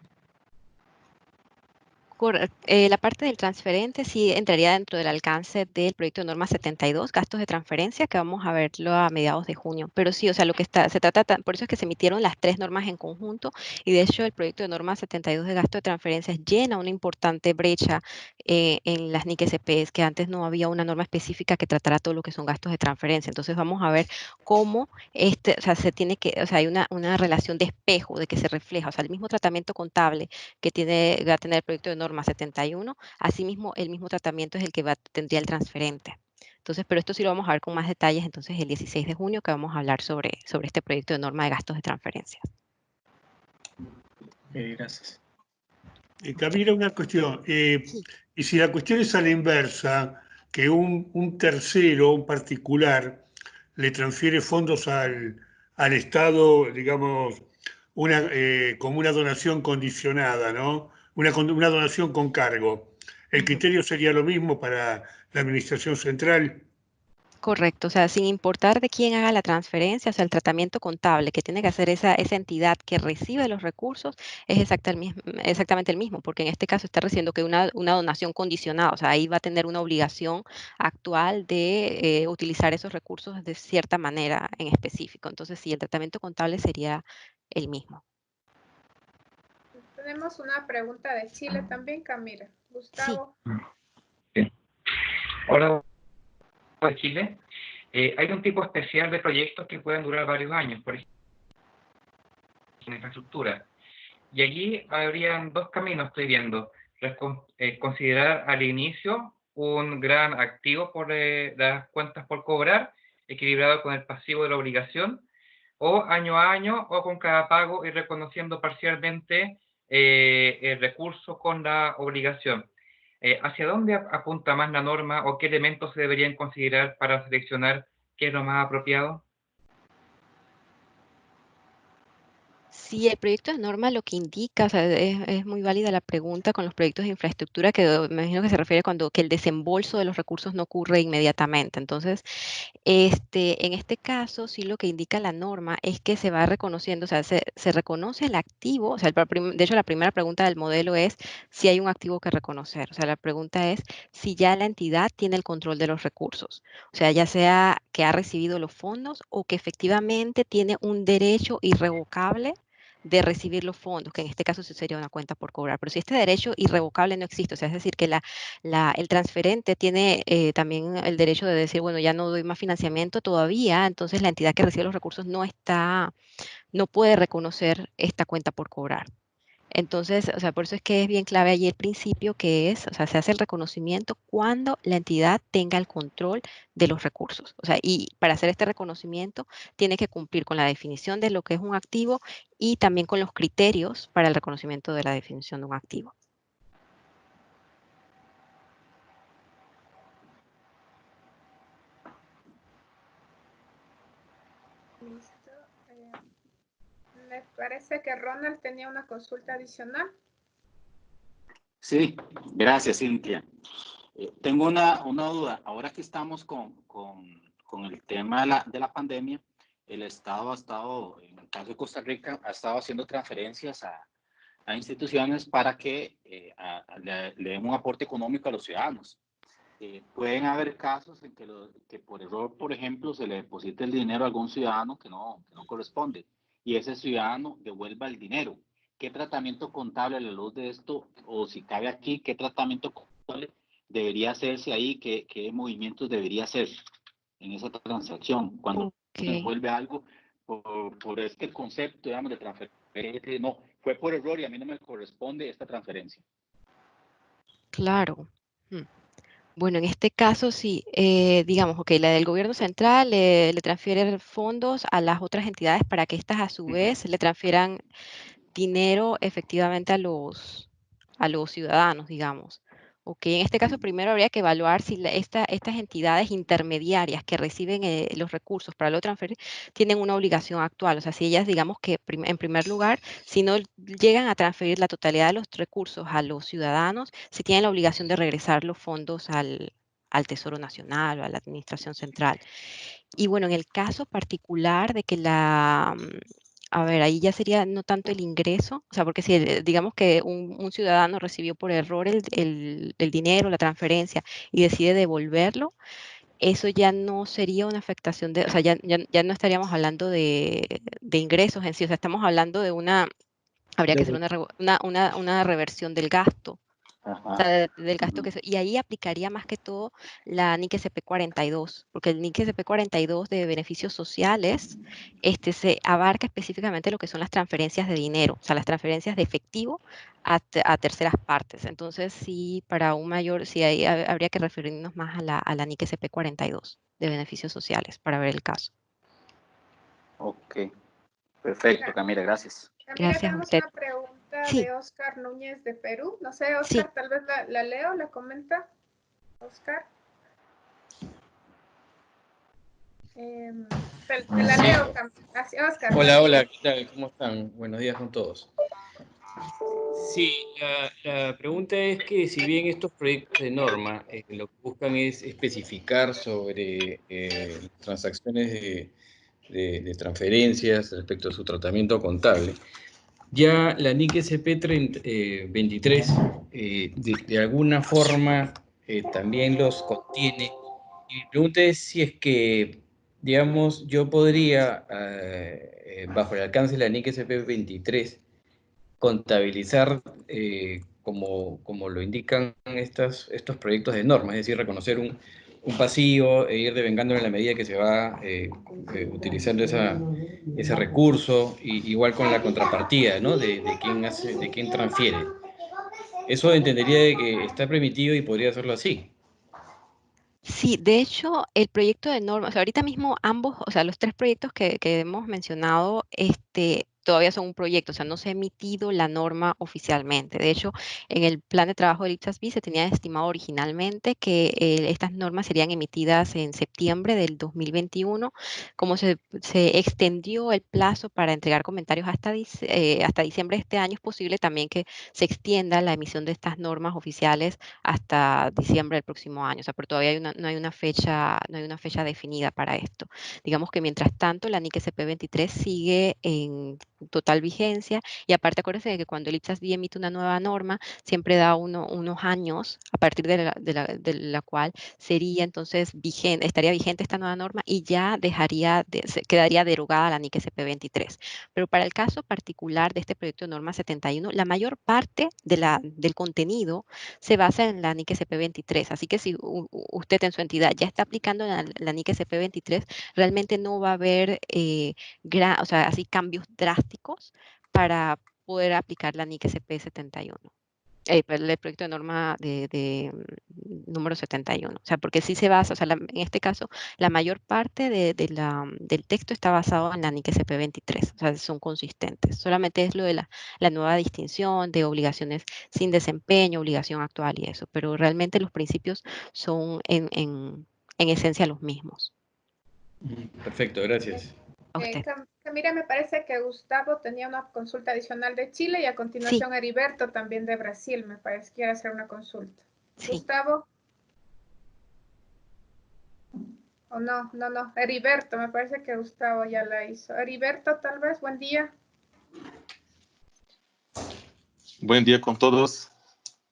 Speaker 7: La parte del transferente sí entraría dentro del alcance del proyecto de norma 72, gastos de transferencia, que vamos a verlo a mediados de junio. Pero sí, o sea, se trata, por eso es que se emitieron las 3 normas en conjunto, y de hecho el proyecto de norma 72 de gasto de transferencias llena una importante brecha en las NIC-SPs, que antes no había una norma específica que tratara todo lo que son gastos de transferencia. Entonces vamos a ver cómo o sea, hay una relación de espejo, de que se refleja, o sea, el mismo tratamiento contable que va a tener el proyecto de norma 71, asimismo el mismo tratamiento es el que tendría el transferente. Entonces, pero esto sí lo vamos a ver con más detalles entonces el 16 de junio, que vamos a hablar sobre este proyecto de norma de gastos de transferencias.
Speaker 9: Gracias.
Speaker 3: Camila, una cuestión. Y si la cuestión es a la inversa, que un tercero, un particular, le transfiere fondos al Estado, digamos, como una donación condicionada, ¿no? Una donación con cargo. ¿El criterio sería lo mismo para la Administración Central?
Speaker 7: Correcto, o sea, sin importar de quién haga la transferencia, o sea, el tratamiento contable que tiene que hacer esa entidad que recibe los recursos es exactamente el mismo, porque en este caso está recibiendo que una donación condicionada, o sea, ahí va a tener una obligación actual de utilizar esos recursos de cierta manera en específico. Entonces, sí, el tratamiento contable sería el mismo.
Speaker 8: Tenemos una pregunta de Chile también, Camila. Gustavo.
Speaker 11: Sí. Hola, de Chile. Hay un tipo especial de proyectos que pueden durar varios años, por ejemplo, en infraestructura. Y allí habrían 2 caminos, estoy viendo. Considerar al inicio un gran activo por las cuentas por cobrar, equilibrado con el pasivo de la obligación, o año a año, o con cada pago y reconociendo parcialmente el recurso con la obligación. ¿Hacia dónde apunta más la norma o qué elementos se deberían considerar para seleccionar qué es lo más apropiado?
Speaker 7: Sí, el proyecto de norma lo que indica, o sea, es muy válida la pregunta con los proyectos de infraestructura, que me imagino que se refiere cuando que el desembolso de los recursos no ocurre inmediatamente. Entonces, en este caso, sí lo que indica la norma es que se va reconociendo, o sea, se reconoce el activo, o sea, de hecho la primera pregunta del modelo es si hay un activo que reconocer, o sea, la pregunta es si ya la entidad tiene el control de los recursos, o sea, ya sea que ha recibido los fondos o que efectivamente tiene un derecho irrevocable de recibir los fondos, que en este caso sí sería una cuenta por cobrar. Pero si este derecho irrevocable no existe, o sea, es decir, que el transferente tiene también el derecho de decir, bueno, ya no doy más financiamiento todavía, entonces la entidad que recibe los recursos no puede reconocer esta cuenta por cobrar. Entonces, o sea, por eso es que es bien clave allí el principio que es, o sea, se hace el reconocimiento cuando la entidad tenga el control de los recursos. O sea, y para hacer este reconocimiento tiene que cumplir con la definición de lo que es un activo y también con los criterios para el reconocimiento de la definición de un activo.
Speaker 8: Listo. Me parece que Ronald tenía una consulta adicional.
Speaker 5: Sí, gracias, Cintia. Tengo una duda. Ahora que estamos con el tema de la pandemia, el Estado ha estado, en el caso de Costa Rica, ha estado haciendo transferencias a instituciones para que le den un aporte económico a los ciudadanos. Pueden haber casos en que por error, por ejemplo, se le deposite el dinero a algún ciudadano que no corresponde y ese ciudadano devuelva el dinero. ¿Qué tratamiento contable a la luz de esto, o si cabe aquí, qué tratamiento contable debería hacerse ahí, qué movimientos debería hacer en esa transacción cuando devuelve algo por este concepto, digamos, de transferencia? No, fue por error y a mí no me corresponde esta transferencia.
Speaker 7: Claro. Bueno, en este caso sí, digamos, ok, la del gobierno central le transfiere fondos a las otras entidades para que éstas a su vez le transfieran dinero efectivamente a los ciudadanos, digamos. Ok, en este caso primero habría que evaluar si estas entidades intermediarias que reciben los recursos para lo transferir tienen una obligación actual. O sea, si ellas, digamos que en primer lugar, si no llegan a transferir la totalidad de los recursos a los ciudadanos, si tienen la obligación de regresar los fondos al Tesoro Nacional o a la Administración Central. Y bueno, en el caso particular de que a ver, ahí ya sería no tanto el ingreso, o sea, porque si digamos que un ciudadano recibió por error el dinero, la transferencia, y decide devolverlo, eso ya no sería una afectación o sea, ya no estaríamos hablando de ingresos en sí, o sea, estamos hablando de habría que hacer una reversión del gasto. O sea, del gasto y ahí aplicaría más que todo la NIC SP 42, porque el NIC SP 42 de beneficios sociales se abarca específicamente lo que son las transferencias de dinero, o sea, las transferencias de efectivo a terceras partes. Entonces, sí, para un mayor, sí, ahí habría que referirnos más a la NIC SP 42 de beneficios sociales para ver el caso.
Speaker 5: Ok, perfecto, Camila, gracias.
Speaker 8: Camila,
Speaker 7: Gracias a
Speaker 8: tenemos
Speaker 7: usted.
Speaker 8: una pregunta
Speaker 7: Sí.
Speaker 8: de Oscar Núñez de Perú. No sé, Oscar,
Speaker 7: Sí.
Speaker 8: tal vez la leo, la comenta. Oscar. Te la leo, Oscar.
Speaker 12: Hola, hola, ¿qué tal? ¿Cómo están? Buenos días con todos. Sí, la pregunta es que si bien estos proyectos de norma lo que buscan es especificar sobre transacciones de transferencias respecto a su tratamiento contable, ya la NIC SP 23 de alguna forma también los contiene. Y mi pregunta es si es que, digamos, yo podría, bajo el alcance de la NIC SP 23, contabilizar como lo indican estos proyectos de norma, es decir, reconocer un pasivo e ir devengándolo en la medida que se va utilizando ese recurso, y igual con la contrapartida, ¿no? de quién transfiere. Eso entendería de que está permitido y podría hacerlo así.
Speaker 7: Sí, de hecho, el proyecto de norma, o sea, ahorita mismo ambos, o sea, los tres proyectos que hemos mencionado, todavía son un proyecto, o sea, no se ha emitido la norma oficialmente. De hecho, en el plan de trabajo del IPSAS-B se tenía estimado originalmente que estas normas serían emitidas en septiembre del 2021. Como se extendió el plazo para entregar comentarios hasta diciembre de este año, es posible también que se extienda la emisión de estas normas oficiales hasta diciembre del próximo año. O sea, pero todavía no hay una fecha definida para esto. Digamos que mientras tanto la NIC SP 23 sigue en total vigencia, y aparte acuérdense de que cuando el IPSAS-B emite una nueva norma siempre da unos años a partir de la cual sería entonces estaría vigente esta nueva norma, y ya quedaría derogada la NIC SP 23. Pero para el caso particular de este proyecto de norma 71, la mayor parte del contenido se basa en la NIC SP 23. Así que si usted en su entidad ya está aplicando la NIC SP 23, realmente no va a haber o sea, así cambios drásticos para poder aplicar la NIC SP 71. El proyecto de norma número 71. O sea, porque sí se basa, o sea, en este caso, la mayor parte del texto está basado en la NIC SP 23. O sea, son consistentes. Solamente es lo de la nueva distinción de obligaciones sin desempeño, obligación actual y eso. Pero realmente los principios son en esencia los mismos.
Speaker 12: Perfecto, gracias.
Speaker 7: A usted.
Speaker 8: Camila, me parece que Gustavo tenía una consulta adicional de Chile, y a continuación
Speaker 7: Sí.
Speaker 8: Heriberto también de Brasil, me parece que quiere hacer una consulta.
Speaker 7: Sí.
Speaker 8: Gustavo. O no, Heriberto, me parece que Gustavo ya la hizo. Heriberto, tal vez, buen día.
Speaker 13: Buen día con todos.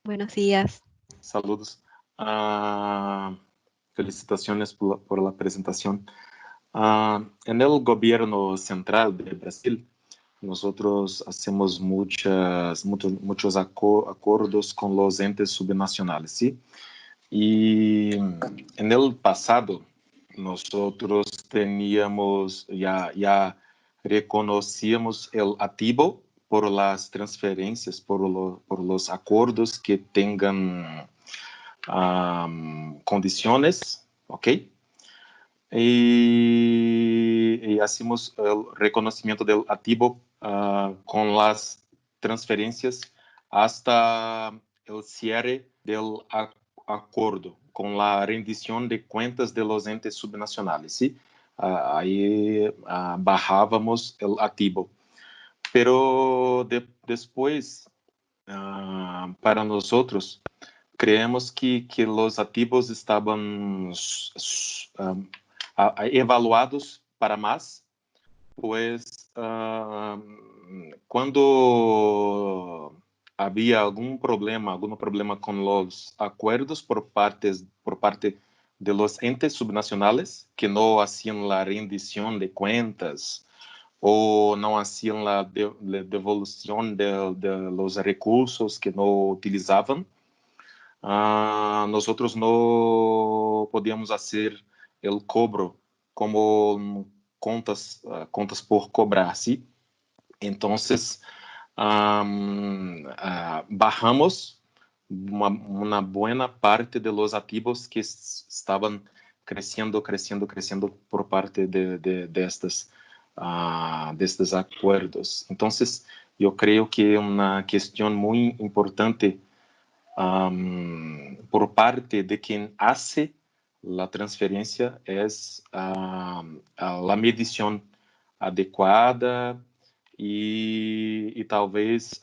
Speaker 7: Buenos días.
Speaker 13: Saludos. Felicitaciones por la presentación. En el gobierno central de Brasil, nosotros hacemos muchos acuerdos con los entes subnacionales, ¿sí? Y en el pasado, nosotros ya reconocíamos el activo por las transferencias, por los acuerdos que tengan condiciones, ¿ok? Y hacemos el reconocimiento del activo con las transferencias hasta el cierre del acuerdo, con la rendición de cuentas de los entes subnacionales, ¿sí? Ahí bajábamos el activo. Pero después, para nosotros, creemos que los activos estaban evaluados para más, pues cuando había algún problema con los acuerdos por parte de los entes subnacionales que no hacían la rendición de cuentas o no hacían la devolución de los recursos que no utilizaban, nosotros no podíamos hacer el cobro como contas por cobrar, ¿sí? Entonces, bajamos una buena parte de los activos que estaban creciendo por parte de estos acuerdos. Entonces, yo creo que una cuestión muy importante por parte de quien hace la transferencia es la medición adecuada y tal vez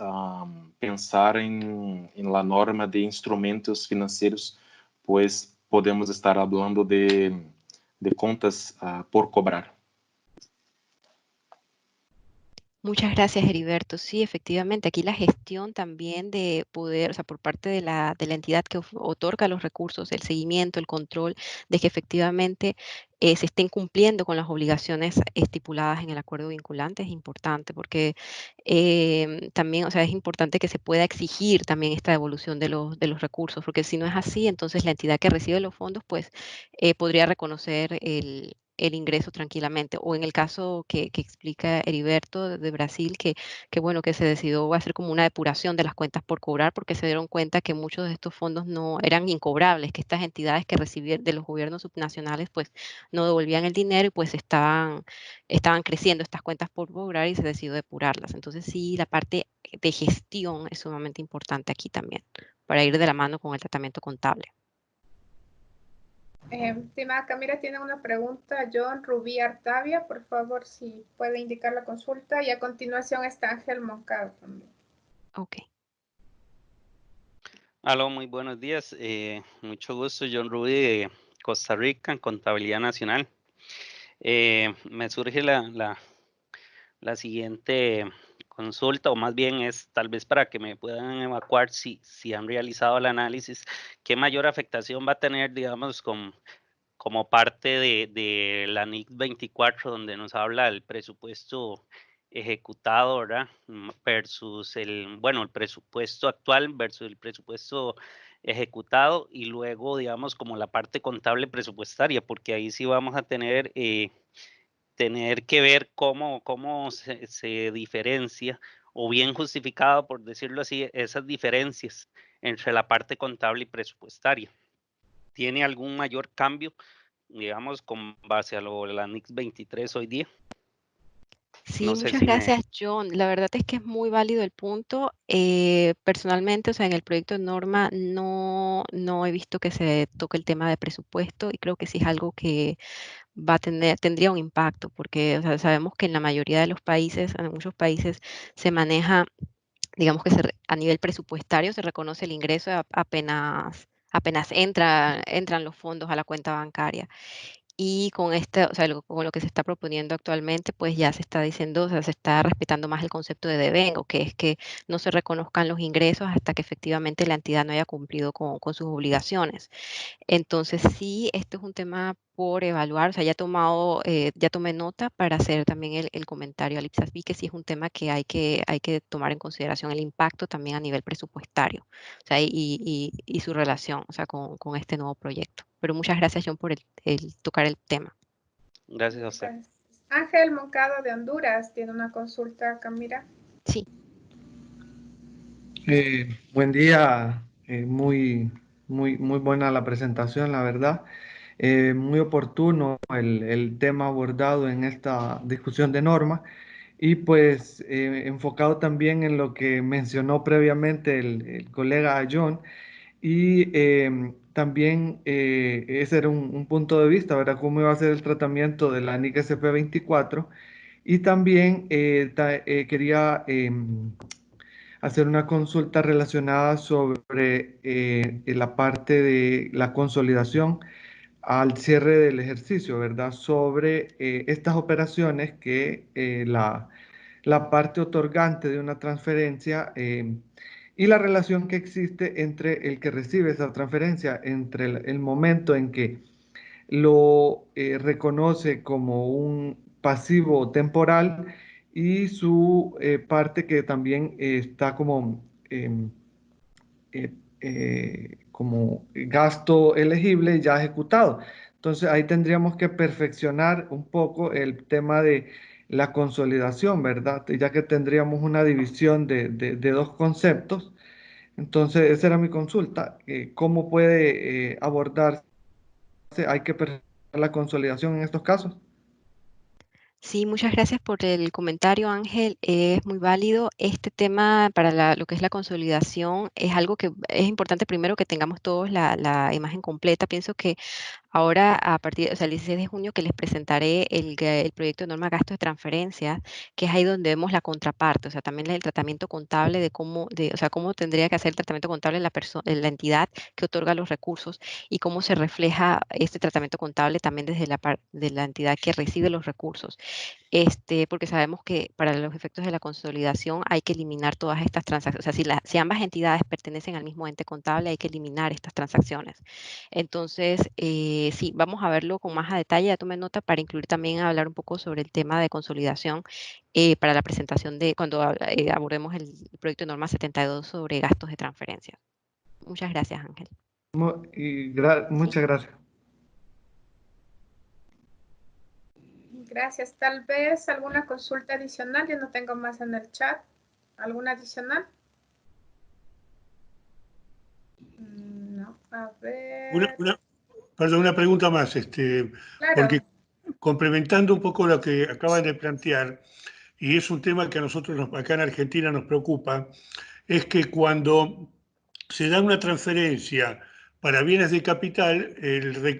Speaker 13: pensar en la norma de instrumentos financieros, pues podemos estar hablando de contas por cobrar.
Speaker 7: Muchas gracias, Heriberto. Sí, efectivamente, aquí la gestión también de poder, o sea, por parte de la entidad que otorga los recursos, el seguimiento, el control de que efectivamente se estén cumpliendo con las obligaciones estipuladas en el acuerdo vinculante es importante, porque también, o sea, es importante que se pueda exigir también esta devolución de los recursos, porque si no es así, entonces la entidad que recibe los fondos, pues, podría reconocer el ingreso tranquilamente. O en el caso que explica Heriberto de Brasil, que bueno, que se decidió hacer como una depuración de las cuentas por cobrar, porque se dieron cuenta que muchos de estos fondos no eran incobrables, que estas entidades que recibían de los gobiernos subnacionales, pues no devolvían el dinero y pues estaban creciendo estas cuentas por cobrar y se decidió depurarlas. Entonces sí, la parte de gestión es sumamente importante aquí también, para ir de la mano con el tratamiento contable.
Speaker 8: Estimada Camila, tiene una pregunta John Rubí Artavia, por favor, si puede indicar la consulta, y a continuación está Ángel Moncado también.
Speaker 7: Ok.
Speaker 14: Aló, muy buenos días. Mucho gusto, John Rubí de Costa Rica, en Contabilidad Nacional. Me surge la siguiente consulta, o más bien es tal vez para que me puedan evacuar si han realizado el análisis, qué mayor afectación va a tener, digamos, como parte de la NIC 24, donde nos habla del presupuesto ejecutado, ¿verdad? Versus el presupuesto actual versus el presupuesto ejecutado, y luego, digamos, como la parte contable presupuestaria, porque ahí sí vamos a tener que ver cómo se diferencia, o bien justificado, por decirlo así, esas diferencias entre la parte contable y presupuestaria. ¿Tiene algún mayor cambio, digamos, con base a la NIC 23 hoy día?
Speaker 7: Sí,
Speaker 14: No sé
Speaker 7: muchas
Speaker 14: si
Speaker 7: gracias, John. La verdad es que es muy válido el punto. Personalmente, o sea, en el proyecto de norma no he visto que se toque el tema de presupuesto, y creo que sí es algo que tendría un impacto, porque, o sea, sabemos que en la mayoría de los países, en muchos países, se maneja, digamos que a nivel presupuestario se reconoce el ingreso apenas entran los fondos a la cuenta bancaria. Y con o sea, con lo que se está proponiendo actualmente, pues ya se está diciendo, o sea, se está respetando más el concepto de devengo, que es que no se reconozcan los ingresos hasta que efectivamente la entidad no haya cumplido con sus obligaciones. Entonces, sí, esto es un tema por evaluar, o sea, ya tomé nota para hacer también el comentario al IPSASB, que sí es un tema que hay que tomar en consideración el impacto también a nivel presupuestario, o sea, y su relación, o sea, con este nuevo proyecto. Pero muchas gracias, John, por el tocar el tema.
Speaker 14: Gracias a usted.
Speaker 8: Pues, Ángel Moncado de Honduras tiene una consulta, Camila.
Speaker 7: Sí.
Speaker 15: Buen día, muy buena la presentación, la verdad. Muy oportuno el tema abordado en esta discusión de norma, y pues enfocado también en lo que mencionó previamente el colega John, y también ese era un punto de vista, ¿verdad? Cómo iba a ser el tratamiento de la NIC SP 24, y también quería hacer una consulta relacionada sobre la parte de la consolidación al cierre del ejercicio, ¿verdad? Sobre estas operaciones que la parte otorgante de una transferencia y la relación que existe entre el que recibe esa transferencia, entre el momento en que lo reconoce como un pasivo temporal y su parte que también está como gasto elegible ya ejecutado. Entonces ahí tendríamos que perfeccionar un poco el tema de la consolidación, ¿verdad? Ya que tendríamos una división de dos conceptos. Entonces esa era mi consulta. ¿Cómo puede abordarse? ¿Hay que perfeccionar la consolidación en estos casos?
Speaker 7: Sí, muchas gracias por el comentario, Ángel. Es muy válido. Este tema para lo que es la consolidación es algo que es importante primero que tengamos todos la imagen completa. Pienso que ahora, a partir, o sea, el 16 de junio que les presentaré el proyecto de norma de gastos de transferencias, que es ahí donde vemos la contraparte, o sea, también el tratamiento contable de cómo, o sea, cómo tendría que hacer el tratamiento contable la entidad que otorga los recursos y cómo se refleja este tratamiento contable también desde de la entidad que recibe los recursos. Porque sabemos que para los efectos de la consolidación hay que eliminar todas estas transacciones. O sea, si ambas entidades pertenecen al mismo ente contable, hay que eliminar estas transacciones. Entonces, sí, vamos a verlo con más a detalle. Ya tomé nota para incluir también hablar un poco sobre el tema de consolidación para la presentación de cuando abordemos el proyecto de norma 72 sobre gastos de transferencia. Muchas gracias, Ángel.
Speaker 15: Muchas gracias.
Speaker 8: Gracias. Tal vez alguna consulta adicional. Yo no tengo más en el chat. ¿Alguna adicional? No. A ver.
Speaker 3: Una pregunta más,
Speaker 8: Claro.
Speaker 3: porque complementando un poco lo que acaban de plantear, y es un tema que a nosotros acá en Argentina nos preocupa, es que cuando se da una transferencia para bienes de capital,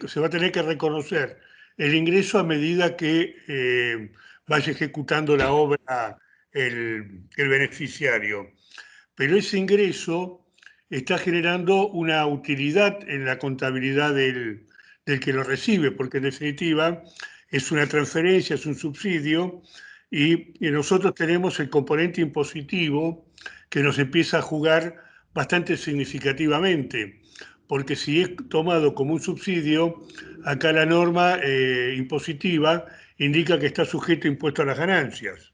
Speaker 3: se va a tener que reconocer el ingreso a medida que vaya ejecutando la obra el beneficiario. Pero ese ingreso está generando una utilidad en la contabilidad del que lo recibe, porque en definitiva es una transferencia, es un subsidio, y nosotros tenemos el componente impositivo que nos empieza a jugar bastante significativamente, porque si es tomado como un subsidio, acá la norma impositiva indica que está sujeto a impuesto a las ganancias.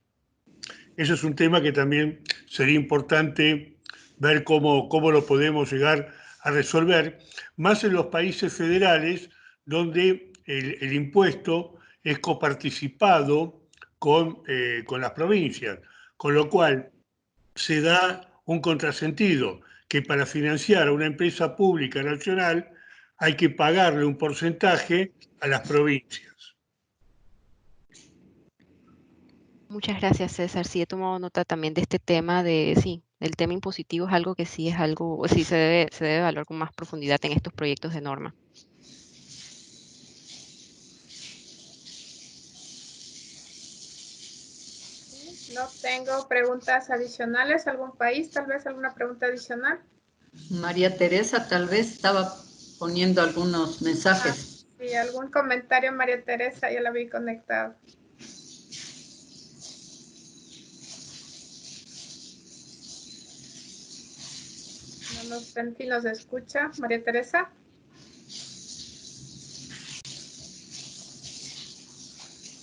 Speaker 3: Eso es un tema que también sería importante ver cómo lo podemos llegar a resolver, más en los países federales donde el impuesto es coparticipado con las provincias, con lo cual se da un contrasentido, que para financiar a una empresa pública nacional hay que pagarle un porcentaje a las provincias.
Speaker 7: Muchas gracias, César. Sí, he tomado nota también de este tema sí, el tema impositivo es algo que sí se debe evaluar con más profundidad en estos proyectos de norma.
Speaker 8: No tengo preguntas adicionales. ¿Algún país? Tal vez alguna pregunta adicional.
Speaker 1: María Teresa tal vez estaba poniendo algunos mensajes.
Speaker 8: Sí, algún comentario, María Teresa, ya la vi conectada. No sé si nos escucha, María Teresa.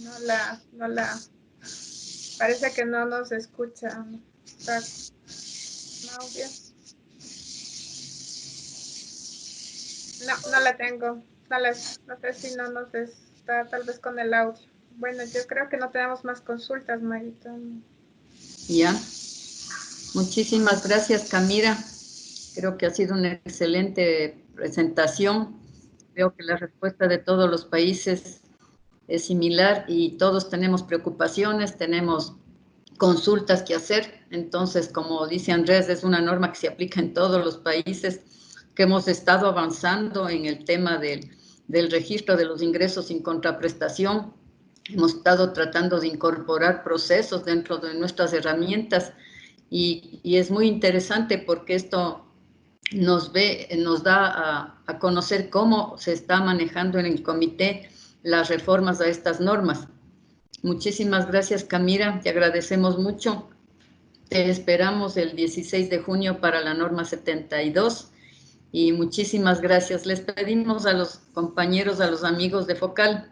Speaker 8: No la, parece que no nos escucha. Está audio. No la tengo. No sé si no nos está tal vez con el audio. Bueno, yo creo que no tenemos más consultas, Marita.
Speaker 1: Ya. Muchísimas gracias, Camila. Creo que ha sido una excelente presentación. Creo que la respuesta de todos los países es similar y todos tenemos preocupaciones, tenemos consultas que hacer. Entonces, como dice Andrés, es una norma que se aplica en todos los países, que hemos estado avanzando en el tema del registro de los ingresos sin contraprestación. Hemos estado tratando de incorporar procesos dentro de nuestras herramientas y es muy interesante porque esto nos da a conocer cómo se está manejando en el comité las reformas a estas normas. Muchísimas gracias, Camila, te agradecemos mucho. Te esperamos el 16 de junio para la norma 72 y muchísimas gracias. Les pedimos a los compañeros, a los amigos de Focal,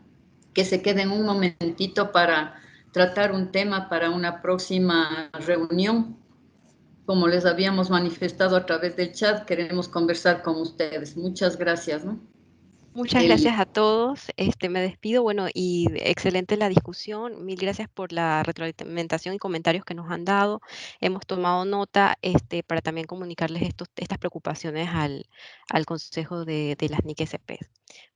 Speaker 1: que se queden un momentito para tratar un tema para una próxima reunión. Como les habíamos manifestado a través del chat, queremos conversar con ustedes. Muchas gracias, ¿no?
Speaker 7: Muchas gracias a todos. Me despido. Bueno, y excelente la discusión. Mil gracias por la retroalimentación y comentarios que nos han dado. Hemos tomado nota para también comunicarles estas preocupaciones al Consejo de las NIC-SP.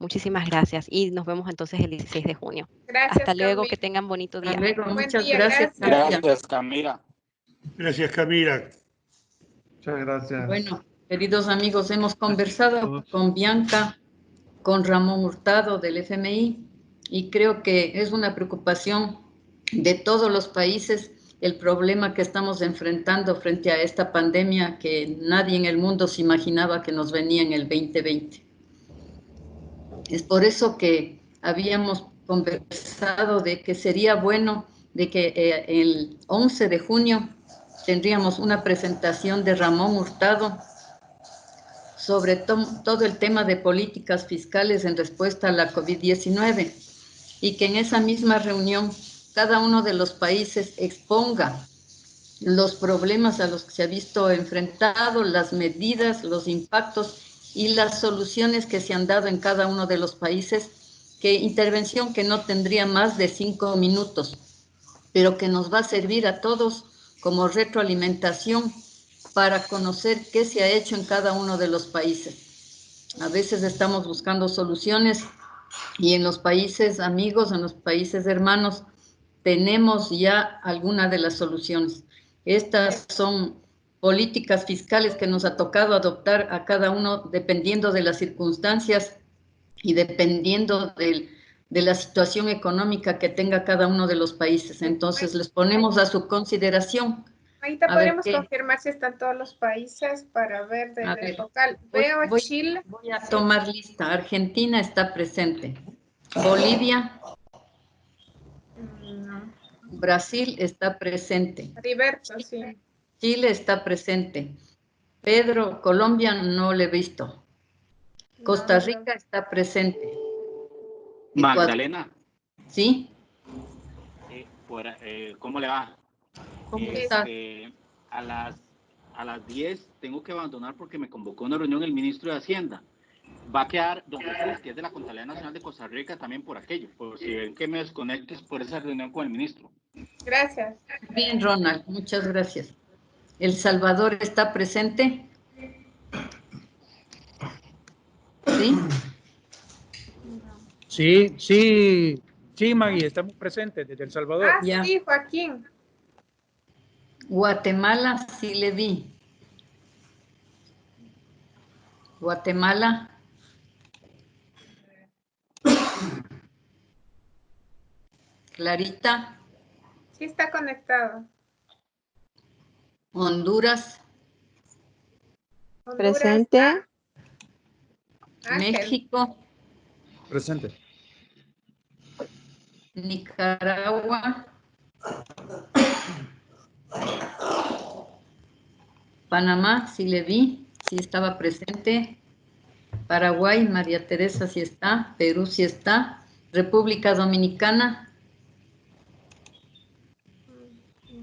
Speaker 7: Muchísimas gracias y nos vemos entonces el 16 de junio.
Speaker 8: Gracias,
Speaker 7: Hasta luego,
Speaker 8: Camila.
Speaker 7: que tengan bonito día.
Speaker 1: Hasta luego,
Speaker 8: Buen
Speaker 1: muchas
Speaker 8: día,
Speaker 1: gracias.
Speaker 5: Gracias, Camila.
Speaker 3: Gracias, Camila.
Speaker 15: Muchas gracias.
Speaker 1: Bueno, queridos amigos, hemos conversado con Bianca, con Ramón Hurtado del FMI, y creo que es una preocupación de todos los países el problema que estamos enfrentando frente a esta pandemia que nadie en el mundo se imaginaba que nos venía en el 2020. Es por eso que habíamos conversado de que sería bueno de que el 11 de junio tendríamos una presentación de Ramón Hurtado sobre todo el tema de políticas fiscales en respuesta a la COVID-19 y que en esa misma reunión cada uno de los países exponga los problemas a los que se ha visto enfrentado, las medidas, los impactos y las soluciones que se han dado en cada uno de los países, que intervención que no tendría más de 5 minutos, pero que nos va a servir a todos como retroalimentación para conocer qué se ha hecho en cada uno de los países. A veces estamos buscando soluciones y en los países amigos, en los países hermanos, tenemos ya alguna de las soluciones. Estas son políticas fiscales que nos ha tocado adoptar a cada uno dependiendo de las circunstancias y dependiendo de la situación económica que tenga cada uno de los países. Entonces, les ponemos a su consideración.
Speaker 8: Ahorita podemos confirmar si están todos los países para ver del Focal. Veo Chile.
Speaker 1: Voy a tomar lista. Argentina está presente. Bolivia. Brasil está presente.
Speaker 8: Heriberto, sí.
Speaker 1: Chile está presente. Pedro, Colombia no le he visto. Costa Rica está presente.
Speaker 5: Magdalena.
Speaker 1: ¿Sí?
Speaker 5: ¿Cómo le va?
Speaker 1: ¿Cómo está?
Speaker 5: A las 10 tengo que abandonar porque me convocó a una reunión el ministro de Hacienda. Va a quedar don Jesús, que es de la Contraloría Nacional de Costa Rica, también por aquello, por si ven que me desconectes por esa reunión con el ministro.
Speaker 8: Gracias.
Speaker 1: Bien, Ronald, muchas gracias. ¿El Salvador está presente?
Speaker 16: ¿Sí? Sí, Maggie, estamos presentes desde El Salvador.
Speaker 8: Sí, Joaquín.
Speaker 1: Guatemala, sí le vi. Guatemala. Clarita.
Speaker 8: Sí está conectado.
Speaker 1: Honduras.
Speaker 4: Presente.
Speaker 1: México.
Speaker 16: Presente.
Speaker 1: Nicaragua. Panamá, sí le vi, sí estaba presente. Paraguay, María Teresa sí está. Perú sí está. República Dominicana.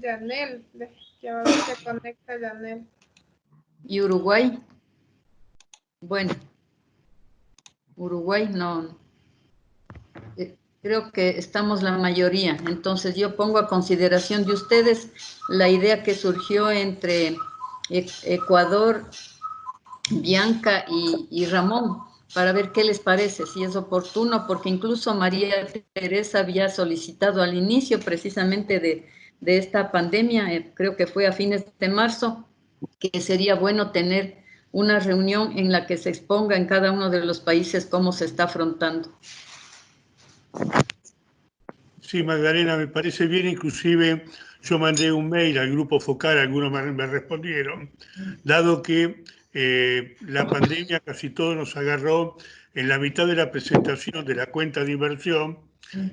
Speaker 8: Yanel, ya va a ver que conecta Yanel.
Speaker 1: Y Uruguay. Bueno, Uruguay no. Creo que estamos la mayoría. Entonces yo pongo a consideración de ustedes la idea que surgió entre Ecuador, Bianca y Ramón, para ver qué les parece, si es oportuno, porque incluso María Teresa había solicitado al inicio precisamente de esta pandemia, creo que fue a fines de marzo, que sería bueno tener una reunión en la que se exponga en cada uno de los países cómo se está afrontando.
Speaker 3: Sí, Magdalena, me parece bien, inclusive yo mandé un mail al grupo Focal, algunos me respondieron, dado que la pandemia casi todo nos agarró en la mitad de la presentación de la cuenta de inversión,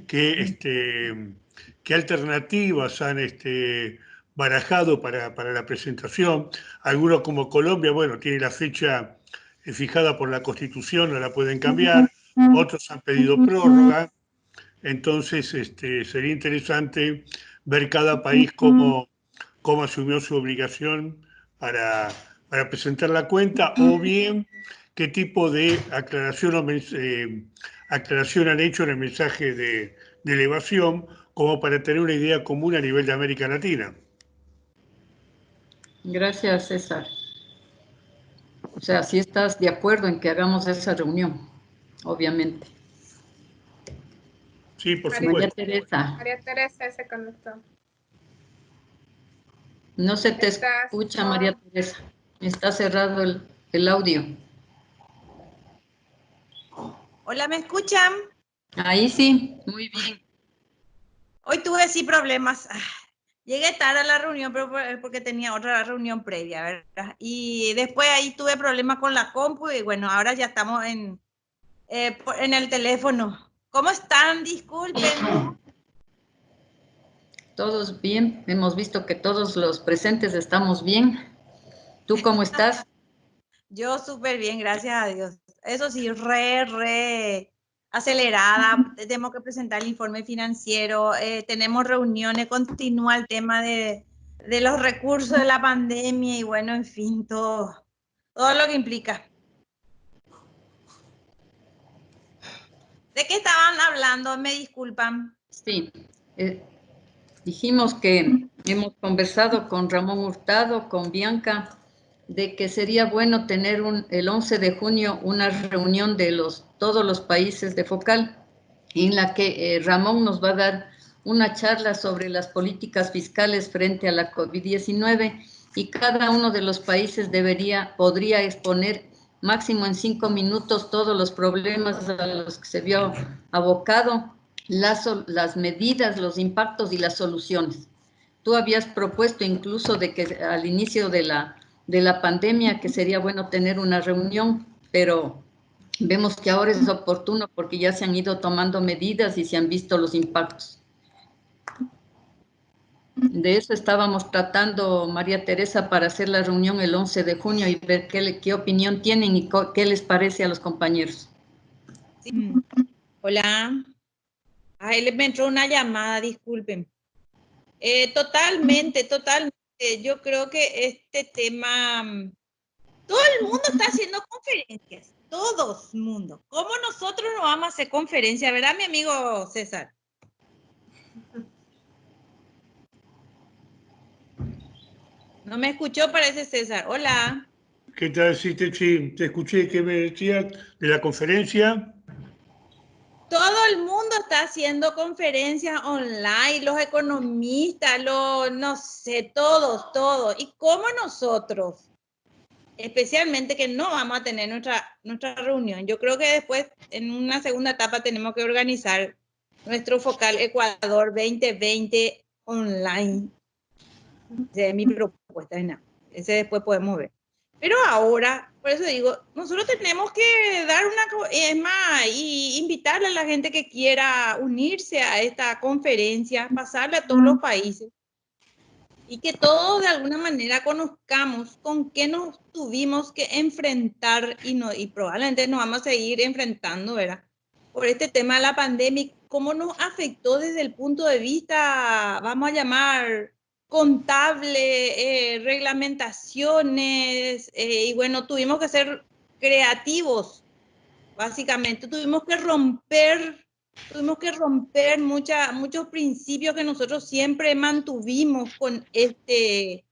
Speaker 3: qué alternativas han barajado para la presentación. Algunos como Colombia, bueno, tiene la fecha fijada por la Constitución, no la pueden cambiar. Otros han pedido prórroga. Entonces, sería interesante ver cada país cómo asumió su obligación para presentar la cuenta, o bien qué tipo de aclaración han hecho en el mensaje de elevación, como para tener una idea común a nivel de América Latina.
Speaker 1: Gracias, César. O sea, si estás de acuerdo en que hagamos esa reunión, obviamente.
Speaker 3: Sí, por
Speaker 1: supuesto. María Teresa.
Speaker 8: María Teresa se conectó.
Speaker 1: No se te escucha, María Teresa. Está cerrado el audio.
Speaker 17: Hola, ¿me escuchan?
Speaker 1: Ahí sí, muy bien.
Speaker 17: Hoy tuve sí problemas. Llegué tarde a la reunión, pero porque tenía otra reunión previa, ¿verdad? Y después ahí tuve problemas con la compu y bueno, ahora ya estamos en el teléfono. ¿Cómo están? Disculpen.
Speaker 1: Todos bien. Hemos visto que todos los presentes estamos bien. ¿Tú cómo estás?
Speaker 17: Yo súper bien, gracias a Dios. Eso sí, re acelerada. Tenemos que presentar el informe financiero. Tenemos reuniones, continúa el tema de los recursos de la pandemia y bueno, en fin, todo lo que implica. ¿De qué estaban hablando? Me disculpan.
Speaker 1: Sí, dijimos que hemos conversado con Ramón Hurtado, con Bianca, de que sería bueno tener el 11 de junio una reunión de todos los países de Focal, en la que Ramón nos va a dar una charla sobre las políticas fiscales frente a la COVID-19 y cada uno de los países podría exponer máximo en 5 minutos todos los problemas a los que se vio abocado, las medidas, los impactos y las soluciones. Tú habías propuesto incluso de que al inicio de la pandemia que sería bueno tener una reunión, pero vemos que ahora es oportuno porque ya se han ido tomando medidas y se han visto los impactos. De eso estábamos tratando, María Teresa, para hacer la reunión el 11 de junio y ver qué opinión tienen y qué les parece a los compañeros.
Speaker 17: Sí. Hola. Ahí me entró una llamada, disculpen. Totalmente. Yo creo que este tema, todo el mundo está haciendo conferencias, todo el mundo. ¿Cómo nosotros no vamos a hacer conferencia, verdad, mi amigo César? No me escuchó, parece César. Hola.
Speaker 3: ¿Qué tal? Sí, te escuché. ¿Qué me decías de la conferencia?
Speaker 17: Todo el mundo está haciendo conferencias online, los economistas, no sé, todos. ¿Y cómo nosotros? Especialmente que no vamos a tener nuestra reunión. Yo creo que después, en una segunda etapa, tenemos que organizar nuestro Focal Ecuador 2020 online. Esa es mi propuesta, ese después podemos ver. Pero ahora, por eso digo, nosotros tenemos que dar y invitarle a la gente que quiera unirse a esta conferencia, pasarle a todos los países y que todos de alguna manera conozcamos con qué nos tuvimos que enfrentar y probablemente nos vamos a seguir enfrentando, ¿verdad? Por este tema de la pandemia, cómo nos afectó desde el punto de vista, vamos a llamar, contable, reglamentaciones, y bueno, tuvimos que ser creativos, básicamente, tuvimos que romper muchos principios que nosotros siempre mantuvimos con esta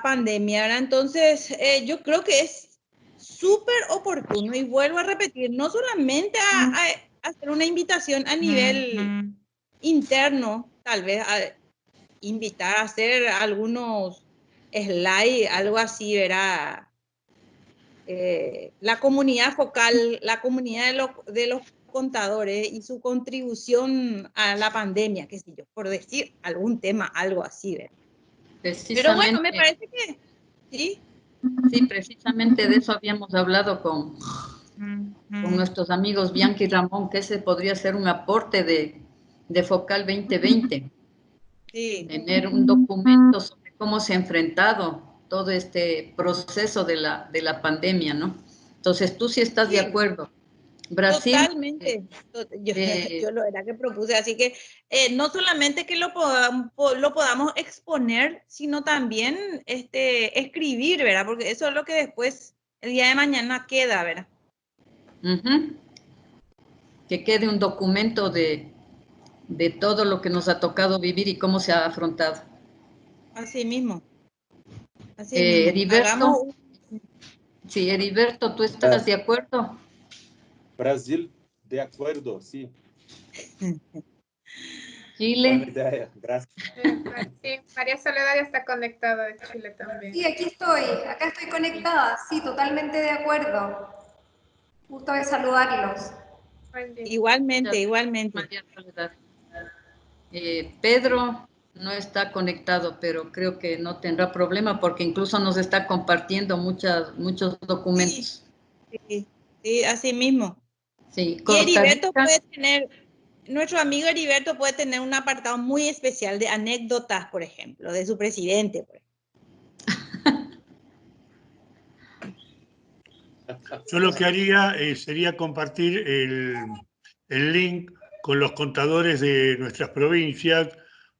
Speaker 17: pandemia, ¿verdad? Entonces, yo creo que es súper oportuno y vuelvo a repetir, no solamente a hacer una invitación a nivel interno, tal vez a invitar a hacer algunos slides, algo así, ¿verdad? La comunidad Focal, la comunidad de los contadores y su contribución a la pandemia, qué sé yo, por decir algún tema, algo así, ¿verdad? Pero bueno, me parece que sí.
Speaker 1: Sí, precisamente de eso habíamos hablado con nuestros amigos Bianca y Ramón, que ese podría ser un aporte de Focal 2020.
Speaker 17: Sí.
Speaker 1: Tener un documento sobre cómo se ha enfrentado todo este proceso de la pandemia, ¿no? Entonces, tú sí estás de acuerdo. Brasil.
Speaker 17: Totalmente. Yo lo era que propuse, así que no solamente que lo podamos exponer, sino también escribir, ¿verdad? Porque eso es lo que después, el día de mañana queda, ¿verdad?
Speaker 1: Que quede un documento de todo lo que nos ha tocado vivir y cómo se ha afrontado.
Speaker 17: Así mismo. Así mismo.
Speaker 1: Heriberto, sí, Heriberto, ¿tú estás de acuerdo?
Speaker 13: Brasil, de acuerdo, sí.
Speaker 1: Chile.
Speaker 13: Buena idea, gracias.
Speaker 8: Sí, María Soledad ya está conectada de Chile también.
Speaker 18: Sí, aquí estoy, acá estoy conectada, sí, totalmente de acuerdo. Gusto de saludarlos.
Speaker 17: Igualmente, igualmente.
Speaker 1: María Soledad. Pedro no está conectado, pero creo que no tendrá problema porque incluso nos está compartiendo muchos documentos.
Speaker 17: Sí, así mismo.
Speaker 1: Sí,
Speaker 17: y Heriberto puede tener, nuestro amigo Heriberto puede tener un apartado muy especial de anécdotas, por ejemplo, de su presidente.
Speaker 3: Yo lo que haría sería compartir el link con los contadores de nuestras provincias,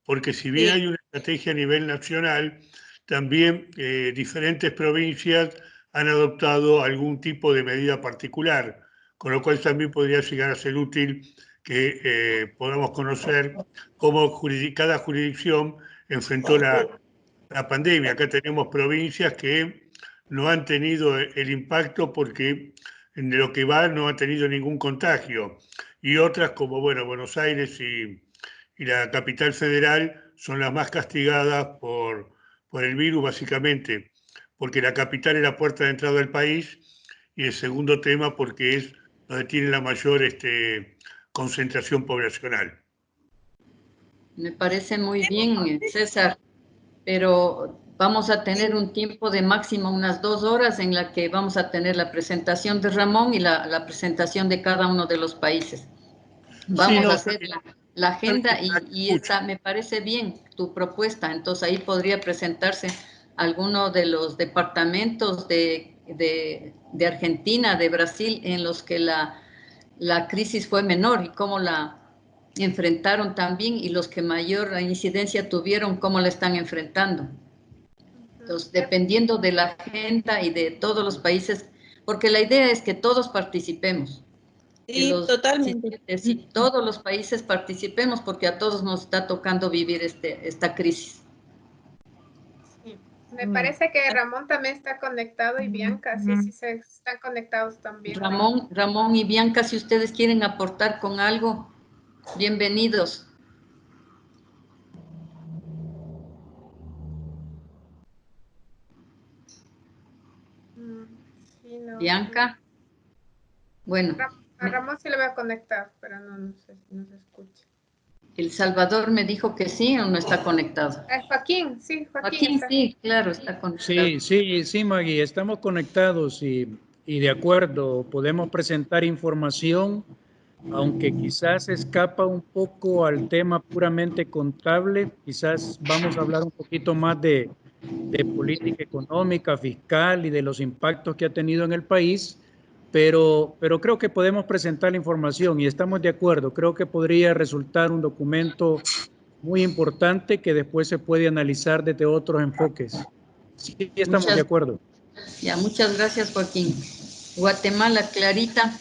Speaker 3: porque si bien hay una estrategia a nivel nacional, también diferentes provincias han adoptado algún tipo de medida particular, con lo cual también podría llegar a ser útil que podamos conocer cómo cada jurisdicción enfrentó la pandemia. Acá tenemos provincias que no han tenido el impacto porque en lo que va no han tenido ningún contagio. Y otras como, bueno, Buenos Aires y la capital federal son las más castigadas por el virus, básicamente, porque la capital es la puerta de entrada del país y el segundo tema porque es donde tiene la mayor concentración poblacional.
Speaker 1: Me parece muy bien, César, pero vamos a tener un tiempo de máximo unas 2 horas en la que vamos a tener la presentación de Ramón y la presentación de cada uno de los países. Vamos a hacer la agenda y esta me parece bien tu propuesta, entonces ahí podría presentarse alguno de los departamentos de Argentina, de Brasil, en los que la crisis fue menor y cómo la enfrentaron también, y los que mayor incidencia tuvieron, cómo la están enfrentando. Entonces, dependiendo de la agenda y de todos los países, porque la idea es que todos participemos.
Speaker 17: Sí, totalmente.
Speaker 1: Si todos los países participemos, porque a todos nos está tocando vivir esta crisis.
Speaker 8: Me parece que Ramón también está conectado y Bianca, sí, se están conectados también.
Speaker 1: Ramón y Bianca, si ustedes quieren aportar con algo, bienvenidos.
Speaker 8: Sí, no.
Speaker 1: Bianca. Bueno.
Speaker 8: A Ramón sí le voy a conectar, pero no sé si nos escucha.
Speaker 1: El Salvador me dijo que sí o no está conectado.
Speaker 8: Joaquín, sí,
Speaker 1: Joaquín sí, claro, está conectado.
Speaker 16: Sí, Maggie, estamos conectados y de acuerdo, podemos presentar información, aunque quizás escapa un poco al tema puramente contable, quizás vamos a hablar un poquito más de política económica, fiscal y de los impactos que ha tenido en el país, pero creo que podemos presentar la información y estamos de acuerdo, creo que podría resultar un documento muy importante que después se puede analizar desde otros enfoques. Sí, estamos de acuerdo.
Speaker 1: Ya, muchas gracias, Joaquín. Guatemala, Clarita.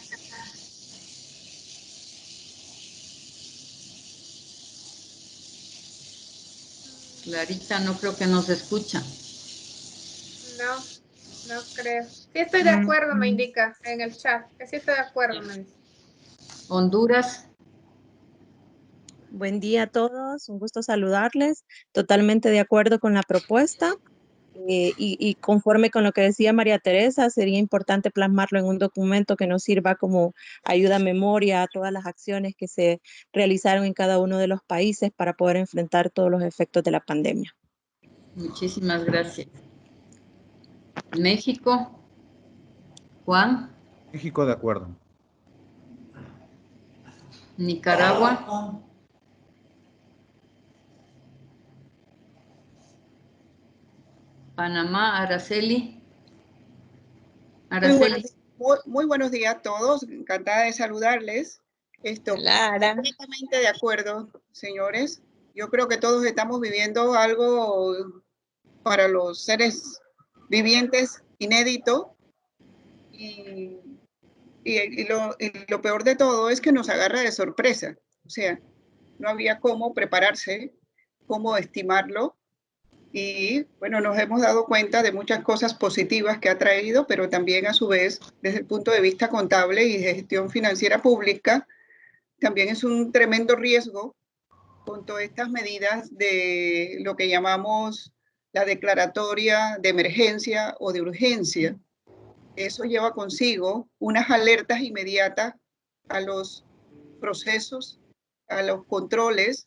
Speaker 1: Clarita, no creo que nos escucha.
Speaker 8: No creo. Sí estoy de acuerdo, me indica en el chat, que sí estoy de acuerdo, me dice.
Speaker 1: Honduras.
Speaker 19: Buen día a todos, un gusto saludarles. Totalmente de acuerdo con la propuesta y conforme con lo que decía María Teresa, sería importante plasmarlo en un documento que nos sirva como ayuda a memoria a todas las acciones que se realizaron en cada uno de los países para poder enfrentar todos los efectos de la pandemia.
Speaker 1: Muchísimas gracias. México. Juan.
Speaker 20: México, de acuerdo.
Speaker 1: Nicaragua. Panamá, Araceli. Araceli.
Speaker 21: Muy buenos días a todos, encantada de saludarles. Completamente de acuerdo, señores. Yo creo que todos estamos viviendo algo para los seres vivientes inédito y lo peor de todo es que nos agarra de sorpresa. O sea, no había cómo prepararse, cómo estimarlo. Y bueno, nos hemos dado cuenta de muchas cosas positivas que ha traído, pero también a su vez, desde el punto de vista contable y de gestión financiera pública, también es un tremendo riesgo con todas estas medidas de lo que llamamos la declaratoria de emergencia o de urgencia. Eso lleva consigo unas alertas inmediatas a los procesos, a los controles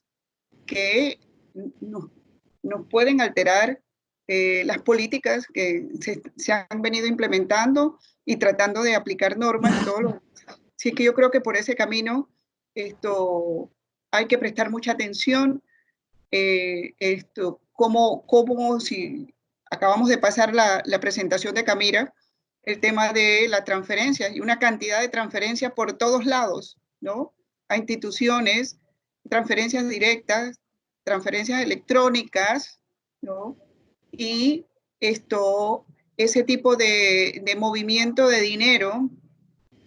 Speaker 21: que nos pueden alterar las políticas que se han venido implementando y tratando de aplicar normas y todo lo. Así que yo creo que por ese camino hay que prestar mucha atención. Como si acabamos de pasar la presentación de Camila, el tema de las transferencias y una cantidad de transferencias por todos lados, ¿no? A instituciones, transferencias directas, transferencias electrónicas, ¿no? Y ese tipo de movimiento de dinero,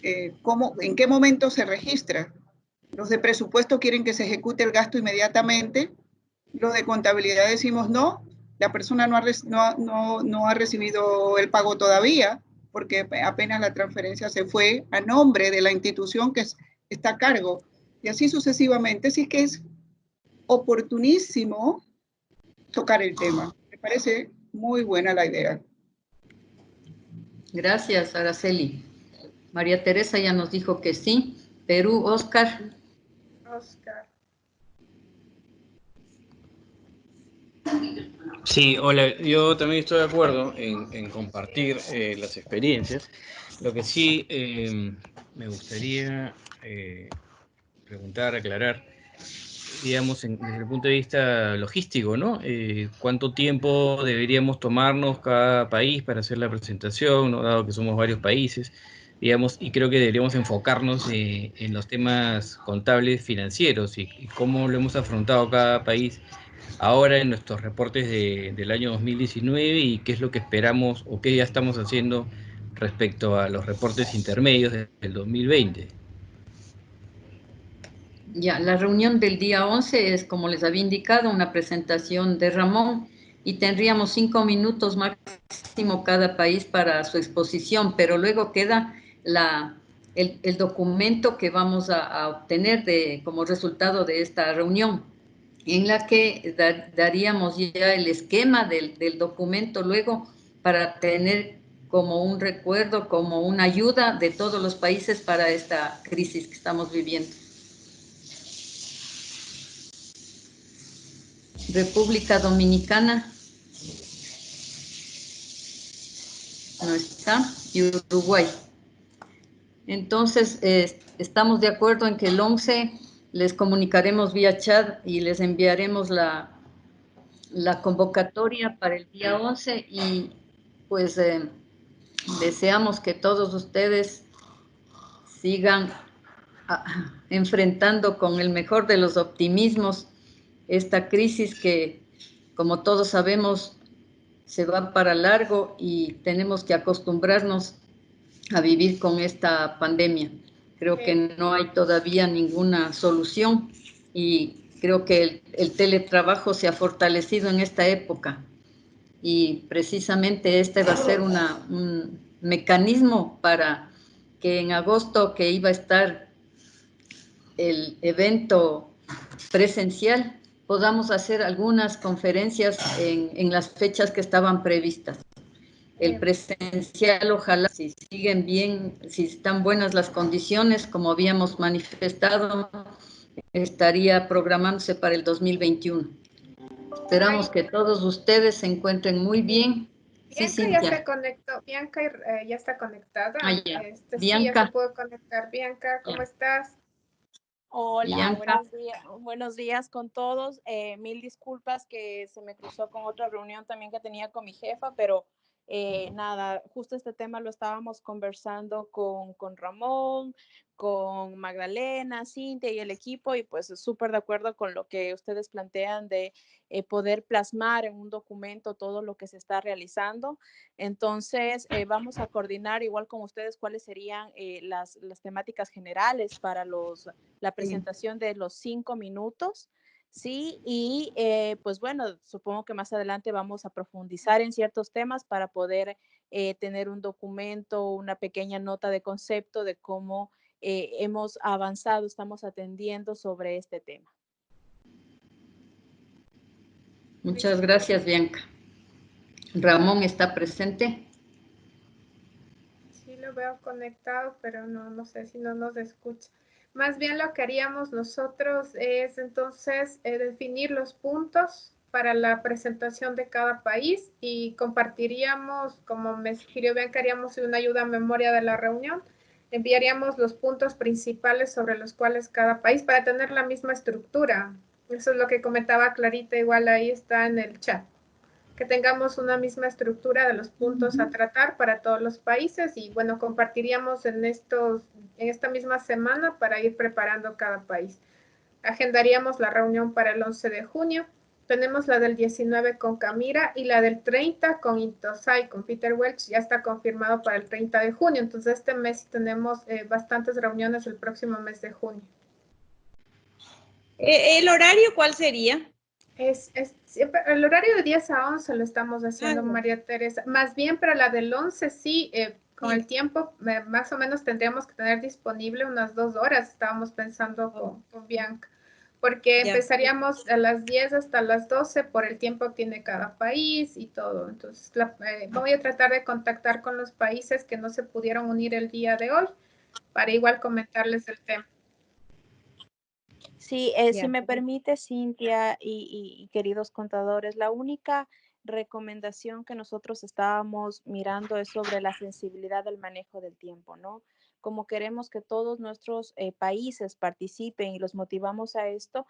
Speaker 21: ¿en qué momento se registra? Los de presupuesto quieren que se ejecute el gasto inmediatamente, los de contabilidad decimos no, la persona no ha recibido el pago todavía, porque apenas la transferencia se fue a nombre de la institución que está a cargo, y así sucesivamente. Así que es oportunísimo tocar el tema. Me parece muy buena la idea.
Speaker 1: Gracias, Araceli. María Teresa ya nos dijo que sí. Perú, Oscar.
Speaker 8: Oscar.
Speaker 12: Sí, hola, yo también estoy de acuerdo en compartir las experiencias. Lo que sí me gustaría preguntar, aclarar, digamos, desde el punto de vista logístico, ¿no? ¿Cuánto tiempo deberíamos tomarnos cada país para hacer la presentación, ¿no? Dado que somos varios países, digamos, y creo que deberíamos enfocarnos en los temas contables financieros y cómo lo hemos afrontado cada país ahora en nuestros reportes del año 2019 y qué es lo que esperamos o qué ya estamos haciendo respecto a los reportes intermedios del 2020.
Speaker 1: Ya, la reunión del día 11 es, como les había indicado, una presentación de Ramón y tendríamos 5 minutos máximo cada país para su exposición, pero luego queda el documento que vamos a obtener como resultado de esta reunión, en la que daríamos ya el esquema del documento luego para tener como un recuerdo, como una ayuda de todos los países para esta crisis que estamos viviendo. República Dominicana no está, y Uruguay. Entonces, estamos de acuerdo en que el 11 les comunicaremos vía chat y les enviaremos la convocatoria para el día 11 y pues deseamos que todos ustedes sigan enfrentando con el mejor de los optimismos esta crisis que, como todos sabemos, se va para largo y tenemos que acostumbrarnos a vivir con esta pandemia. Creo que no hay todavía ninguna solución y creo que el teletrabajo se ha fortalecido en esta época y precisamente este va a ser un mecanismo para que en agosto, que iba a estar el evento presencial, podamos hacer algunas conferencias en las fechas que estaban previstas. El presencial, ojalá, si siguen bien, si están buenas las condiciones, como habíamos manifestado, estaría programándose para el 2021. Esperamos que todos ustedes se encuentren muy bien
Speaker 8: Bianca
Speaker 1: Cintia.
Speaker 8: ya se conectó. Bianca ya está conectada.
Speaker 1: Ah, ya.
Speaker 8: Sí, ya
Speaker 1: Bianca.
Speaker 8: se pudo conectar. Bianca, ¿cómo estás?
Speaker 4: Hola,
Speaker 1: Bianca.
Speaker 4: buenos días con todos. Mil disculpas que se me cruzó con otra reunión también que tenía con mi jefa, pero nada, justo este tema lo estábamos conversando con Ramón, con Magdalena, Cintia y el equipo, y pues súper de acuerdo con lo que ustedes plantean de poder plasmar en un documento todo lo que se está realizando. Entonces, vamos a coordinar igual con ustedes cuáles serían las temáticas generales para la presentación de los 5 minutos. Sí, y pues bueno, supongo que más adelante vamos a profundizar en ciertos temas para poder tener un documento, una pequeña nota de concepto de cómo hemos avanzado, estamos atendiendo sobre este tema.
Speaker 1: Muchas gracias, Bianca. Ramón está presente.
Speaker 8: Sí, lo veo conectado, pero no sé si no nos escucha. Más bien lo que haríamos nosotros es entonces definir los puntos para la presentación de cada país y compartiríamos, como me sugirió Bianca, haríamos una ayuda a memoria de la reunión. Enviaríamos los puntos principales sobre los cuales cada país, para tener la misma estructura. Eso es lo que comentaba Clarita, igual ahí está en el chat. Que tengamos una misma estructura de los puntos a tratar para todos los países y bueno, compartiríamos en esta misma semana para ir preparando cada país. Agendaríamos la reunión para el 11 de junio. Tenemos la del 19 con Camira y la del 30 con Intosai, con Peter Welch, ya está confirmado para el 30 de junio. Entonces este mes tenemos bastantes reuniones el próximo mes de junio.
Speaker 17: ¿El horario cuál sería?
Speaker 8: El horario de 10 a 11 lo estamos haciendo, María Teresa. Más bien para la del 11 sí, con el tiempo más o menos tendríamos que tener disponible unas 2 horas, estábamos pensando con Bianca, porque empezaríamos a las 10 hasta las 12 por el tiempo que tiene cada país y todo. Entonces voy a tratar de contactar con los países que no se pudieron unir el día de hoy para igual comentarles el tema.
Speaker 4: Sí, si me permite, Cintia y queridos contadores, la única recomendación que nosotros estábamos mirando es sobre la sensibilidad del manejo del tiempo, ¿no? Como queremos que todos nuestros países participen y los motivamos a esto,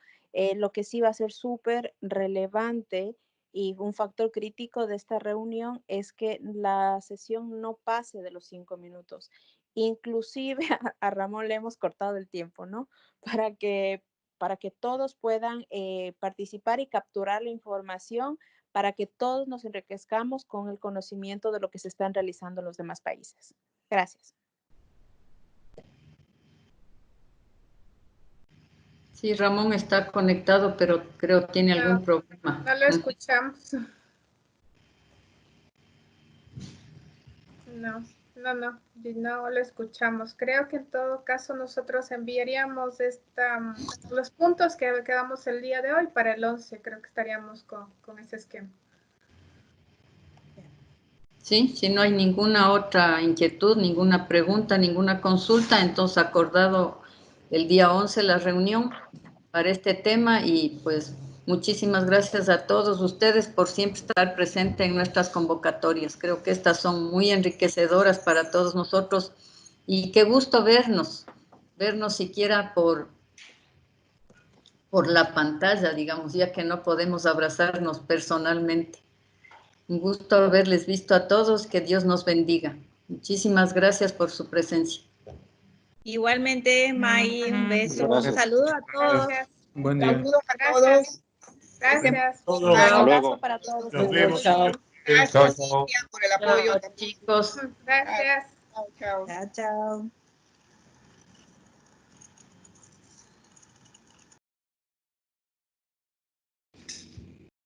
Speaker 4: lo que sí va a ser súper relevante y un factor crítico de esta reunión es que la sesión no pase de los 5 minutos. Inclusive a Ramón le hemos cortado el tiempo, ¿no? Para que todos puedan participar y capturar la información, para que todos nos enriquezcamos con el conocimiento de lo que se están realizando en los demás países. Gracias.
Speaker 1: Sí, Ramón está conectado, pero creo que tiene algún problema.
Speaker 8: No lo escuchamos. No lo escuchamos. Creo que en todo caso nosotros enviaríamos los puntos que quedamos el día de hoy para el 11. Creo que estaríamos con ese esquema.
Speaker 1: Sí, si no hay ninguna otra inquietud, ninguna pregunta, ninguna consulta, entonces acordado el día 11 la reunión para este tema y pues muchísimas gracias a todos ustedes por siempre estar presente en nuestras convocatorias. Creo que estas son muy enriquecedoras para todos nosotros y qué gusto vernos siquiera por la pantalla, digamos, ya que no podemos abrazarnos personalmente. Un gusto haberles visto a todos, que Dios nos bendiga. Muchísimas gracias por su presencia.
Speaker 17: Igualmente, May, un beso.
Speaker 5: Gracias.
Speaker 17: Saludos a todos.
Speaker 8: Gracias.
Speaker 16: Buen día.
Speaker 21: Saludos a todos.
Speaker 8: Gracias.
Speaker 21: Un
Speaker 4: Un
Speaker 5: Hasta
Speaker 4: abrazo
Speaker 5: luego.
Speaker 4: para todos.
Speaker 3: Nos vemos.
Speaker 4: Chao.
Speaker 21: Gracias,
Speaker 16: Chao.
Speaker 21: Cintia, por el apoyo.
Speaker 1: Chao, chicos.
Speaker 8: Gracias.
Speaker 21: Chao, chao.
Speaker 17: Chao, chao.